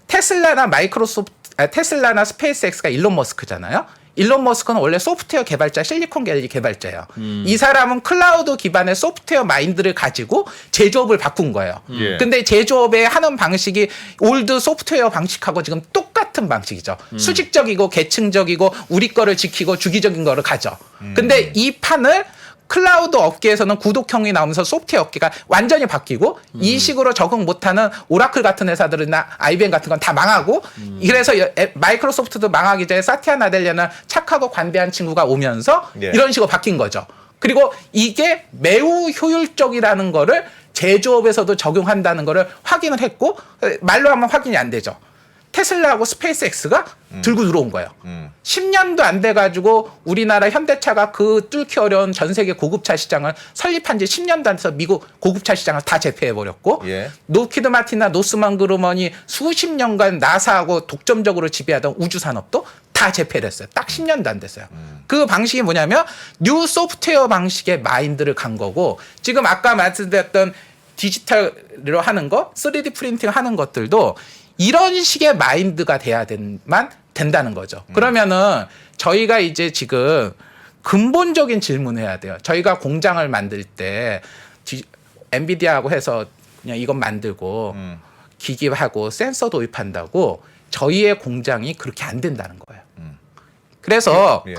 테슬라나 스페이스X가 일론 머스크잖아요. 일론 머스크는 원래 소프트웨어 개발자, 실리콘밸리 개발자예요. 이 사람은 클라우드 기반의 소프트웨어 마인드를 가지고 제조업을 바꾼 거예요. 예. 근데 제조업의 하는 방식이 올드 소프트웨어 방식하고 지금 똑같은 방식이죠. 수직적이고 계층적이고 우리 거를 지키고 주기적인 거를 가져. 근데 이 판을 클라우드 업계에서는 구독형이 나오면서 소프트웨어 업계가 완전히 바뀌고 이 식으로 적응 못하는 오라클 같은 회사들이나 IBM 같은 건 다 망하고 그래서 마이크로소프트도 망하기 전에 사티아 나델리아는 착하고 관대한 친구가 오면서 예. 이런 식으로 바뀐 거죠. 그리고 이게 매우 효율적이라는 거를 제조업에서도 적용한다는 거를 확인을 했고 말로 하면 확인이 안 되죠. 테슬라하고 스페이스X가 들고 들어온 거예요. 10년도 안 돼가지고 우리나라 현대차가 그 뚫기 어려운 전 세계 고급차 시장을 설립한 지 10년도 안 돼서 미국 고급차 시장을 다 제패해버렸고 예. 로키드 마틴이나 노스만 그루먼이 수십 년간 나사하고 독점적으로 지배하던 우주 산업도 다 제패를 했어요. 딱 10년도 안 됐어요. 그 방식이 뭐냐면 뉴 소프트웨어 방식의 마인드를 간 거고 지금 아까 말씀드렸던 디지털로 하는 거 3D 프린팅 하는 것들도 이런 식의 마인드가 돼야 된다는 거죠. 그러면은 저희가 이제 지금 근본적인 질문을 해야 돼요. 저희가 공장을 만들 때 엔비디아하고 해서 그냥 이것 만들고 기기하고 센서 도입한다고 저희의 공장이 그렇게 안 된다는 거예요. 그래서 예.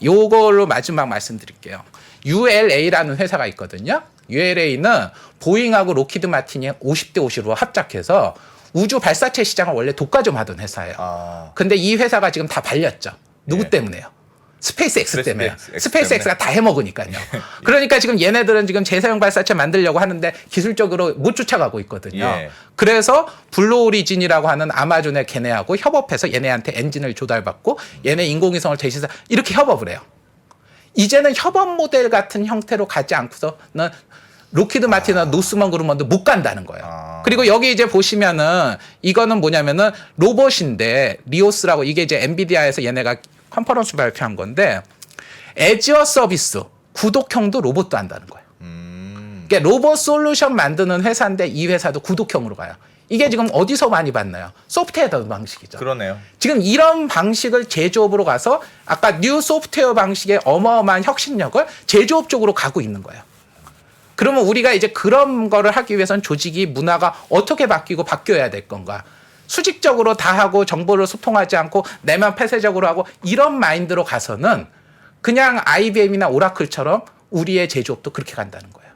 요걸로 마지막 말씀드릴게요. ULA라는 회사가 있거든요. ULA는 보잉하고 로키드 마틴이 50대 50으로 합작해서 우주 발사체 시장을 원래 독과점하던 회사예요. 아. 근데 이 회사가 지금 다 발렸죠. 누구 예. 때문에요? 스페이스X 때문에요. 스페이스X 스페이스X가 다 해먹으니까요. 그러니까 지금 얘네들은 지금 재사용 발사체 만들려고 하는데 기술적으로 못 쫓아가고 있거든요. 예. 그래서 블루 오리진이라고 하는 아마존의 걔네하고 협업해서 얘네한테 엔진을 조달받고 얘네 인공위성을 제시해서 이렇게 협업을 해요. 이제는 협업 모델 같은 형태로 가지 않고서는 로키드 마틴이나 노스만 그루먼도 못 간다는 거예요. 그리고 여기 이제 보시면은 이거는 뭐냐면은 로봇인데 리오스라고 이게 이제 엔비디아에서 얘네가 컨퍼런스 발표한 건데 애지어 서비스 구독형도 로봇도 한다는 거예요. 그러니까 로봇 솔루션 만드는 회사인데 이 회사도 구독형으로 가요. 이게 지금 어디서 많이 봤나요? 소프트웨어 방식이죠. 그러네요. 지금 이런 방식을 제조업으로 가서 아까 뉴 소프트웨어 방식의 어마어마한 혁신력을 제조업 쪽으로 가고 있는 거예요. 그러면 우리가 이제 그런 거를 하기 위해서는 조직이 문화가 어떻게 바뀌고 바뀌어야 될 건가. 수직적으로 다 하고 정보를 소통하지 않고 내면 폐쇄적으로 하고 이런 마인드로 가서는 그냥 IBM이나 오라클처럼 우리의 제조업도 그렇게 간다는 거예요.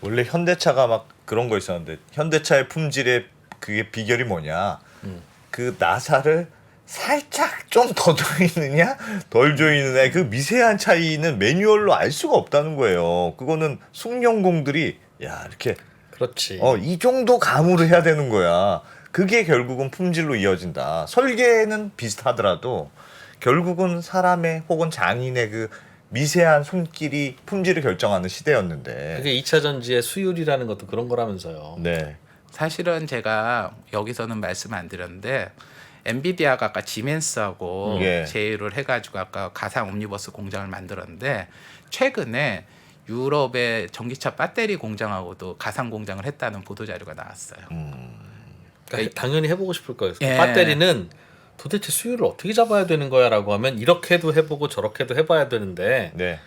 원래 현대차가 막 그런 거 있었는데 현대차의 품질의 그게 비결이 뭐냐? 그 나사를 살짝 좀 더 조이느냐 덜 조이느냐 그 미세한 차이는 매뉴얼로 알 수가 없다는 거예요. 그거는 숙련공들이 야 이렇게 그렇지. 이 정도 감으로 해야 되는 거야. 그게 결국은 품질로 이어진다. 설계는 비슷하더라도 결국은 사람의 혹은 장인의 그 미세한 손길이 품질을 결정하는 시대였는데. 그게 2차 전지의 수율이라는 것도 그런 거라면서요. 네. 사실은 제가 여기서는 말씀 안 드렸는데 엔비디아가 아까 지멘스하고 예. 제휴를 해가지고 아까 가상 옴니버스 공장을 만들었는데 최근에 유럽의 전기차 배터리 공장하고도 가상 공장을 했다는 보도 자료가 나왔어요. 그러니까 당연히 해보고 싶을 거예요. 예. 배터리는 도대체 수율을 어떻게 잡아야 되는 거야라고 하면 이렇게도 해보고 저렇게도 해봐야 되는데 네.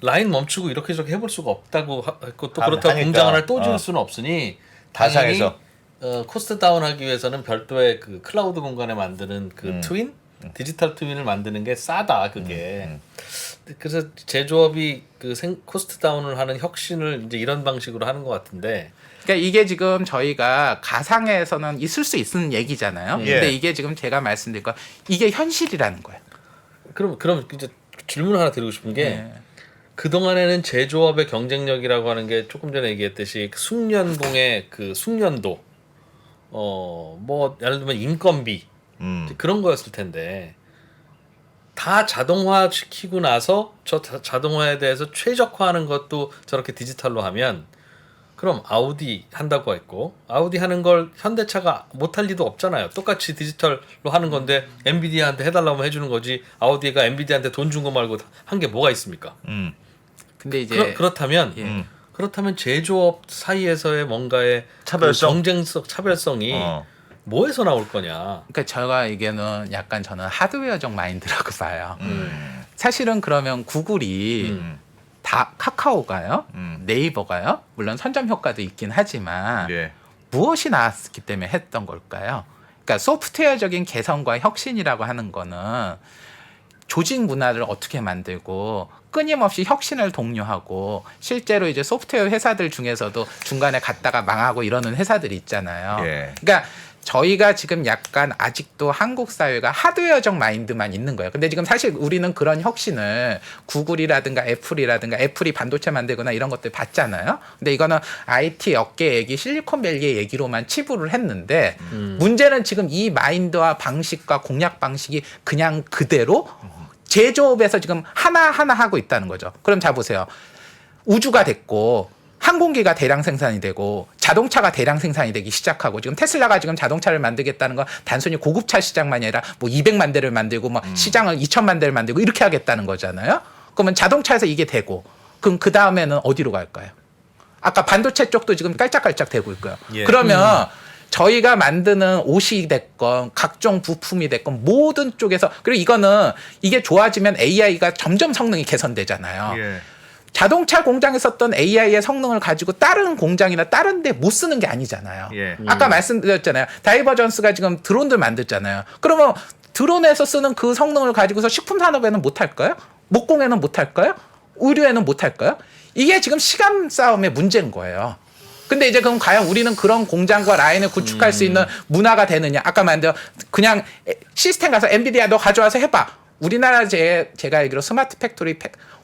라인 멈추고 이렇게 저렇게 해볼 수가 없다고 했고 또 하- 그렇다고 하니까. 공장 하나를 또 지을 수는 없으니 당연히 가상에서. 코스트 다운하기 위해서는 별도의 그 클라우드 공간에 만드는 그 트윈 디지털 트윈을 만드는 게 싸다 그게. 그래서 제조업이 그 코스트 다운을 하는 혁신을 이제 이런 방식으로 하는 것 같은데. 그러니까 이게 지금 저희가 가상에서는 있을 수 있는 얘기잖아요. 예. 근데 이게 지금 제가 말씀드린 거 이게 현실이라는 거예요. 그럼 이제 질문 하나 드리고 싶은 게 예. 그 동안에는 제조업의 경쟁력이라고 하는 게 조금 전에 얘기했듯이 숙련공의 그 숙련도, 뭐 예를 들면 인건비 그런 거였을 텐데 다 자동화 시키고 나서 저 자동화에 대해서 최적화하는 것도 저렇게 디지털로 하면 그럼 아우디 한다고 했고 아우디 하는 걸 현대차가 못할 리도 없잖아요. 똑같이 디지털로 하는 건데 엔비디아한테 해달라고 해주는 거지 아우디가 엔비디아한테 돈 준 거 말고 한 게 뭐가 있습니까? 근데 이제 그렇다면 예. 그렇다면 제조업 사이에서의 뭔가의 차별성? 그 경쟁성 차별성이 뭐에서 나올 거냐? 그러니까 제가 이게는 약간 저는 하드웨어적 마인드라고 봐요. 사실은 그러면 구글이 다 카카오가요, 네이버가요, 물론 선점 효과도 있긴 하지만 예. 무엇이 나왔기 때문에 했던 걸까요? 그러니까 소프트웨어적인 개선과 혁신이라고 하는 거는 조직 문화를 어떻게 만들고 끊임없이 혁신을 독려하고 실제로 이제 소프트웨어 회사들 중에서도 중간에 갔다가 망하고 이러는 회사들이 있잖아요. 예. 그러니까 저희가 지금 약간 아직도 한국 사회가 하드웨어적 마인드만 있는 거예요. 근데 지금 사실 우리는 그런 혁신을 구글이라든가 애플이 반도체 만들거나 이런 것들 봤잖아요. 근데 이거는 IT 업계 얘기, 실리콘밸리의 얘기로만 치부를 했는데 문제는 지금 이 마인드와 방식과 공략 방식이 그냥 그대로 제조업에서 지금 하나하나 하고 있다는 거죠. 그럼 자 보세요. 우주가 됐고 항공기가 대량 생산이 되고 자동차가 대량 생산이 되기 시작하고 지금 테슬라가 지금 자동차를 만들겠다는 건 단순히 고급차 시장만이 아니라 뭐 200만 대를 만들고 뭐 시장을 2천만 대를 만들고 이렇게 하겠다는 거잖아요. 그러면 자동차에서 이게 되고 그럼 그 다음에는 어디로 갈까요? 아까 반도체 쪽도 지금 깔짝깔짝 되고 있고요. 예. 그러면 저희가 만드는 옷이 됐건 각종 부품이 됐건 모든 쪽에서 그리고 이거는 이게 좋아지면 AI가 점점 성능이 개선되잖아요. 예. 자동차 공장에 썼던 AI의 성능을 가지고 다른 공장이나 다른 데 못 쓰는 게 아니잖아요. 예. 아까 말씀드렸잖아요. 다이버전스가 지금 드론들 만들잖아요. 그러면 드론에서 쓰는 그 성능을 가지고서 식품 산업에는 못 할까요? 목공에는 못 할까요? 의료에는 못 할까요? 이게 지금 시간 싸움의 문제인 거예요. 근데 이제 그럼 과연 우리는 그런 공장과 라인을 구축할 수 있는 문화가 되느냐? 아까 말한 그냥 시스템 가서 엔비디아 너 가져와서 해봐. 우리나라 제가 알기로 스마트 팩토리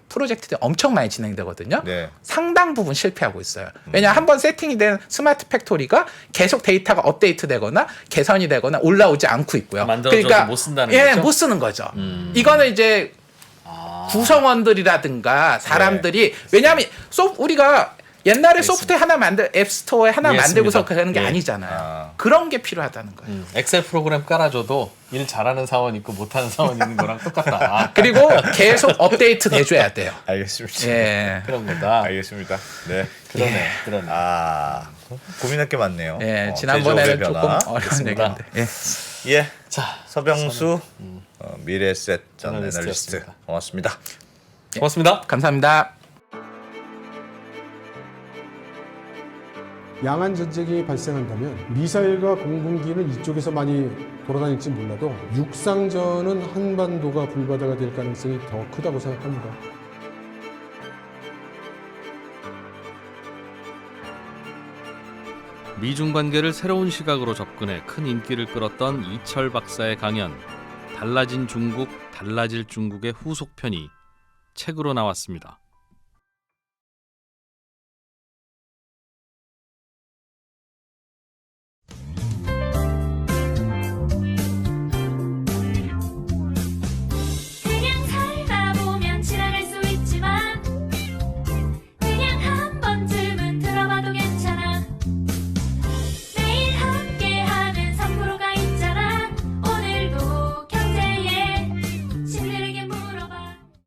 프로젝트들이 엄청 많이 진행되거든요. 네. 상당 부분 실패하고 있어요. 왜냐 한번 세팅이 된 스마트 팩토리가 계속 데이터가 업데이트되거나 개선이 되거나 올라오지 않고 있고요. 만들어져도 못 쓴다는 예, 거죠? 못 쓰는 거죠. 이거는 이제 구성원들이라든가 사람들이 왜냐하면 우리가 옛날에 소프트웨어 하나 앱스토어에 하나 만들고서 그러는 게 예. 아니잖아요. 그런 게 필요하다는 거예요. 엑셀 프로그램 깔아줘도 일 잘하는 사원 있고 못하는 사원 있는 거랑 똑같다. 그리고 계속 업데이트 돼줘야 돼요. 알겠습니다. 예. 그런 거다. 알겠습니다. 네. 그러네. 아, 고민할 게 많네요. 예, 지난번에는 제조업의 조금 변화. 어려운 얘기인데. 예. 예. 자, 서병수 미래에셋 전 애널리스트 애널리스트였습니다. 고맙습니다. 고맙습니다. 감사합니다. 양안 전쟁이 발생한다면 미사일과 공군기는 이쪽에서 많이 돌아다닐지 몰라도 육상전은 한반도가 불바다가 될 가능성이 더 크다고 생각합니다. 미중 관계를 새로운 시각으로 접근해 큰 인기를 끌었던 이철 박사의 강연 달라진 중국, 달라질 중국의 후속편이 책으로 나왔습니다.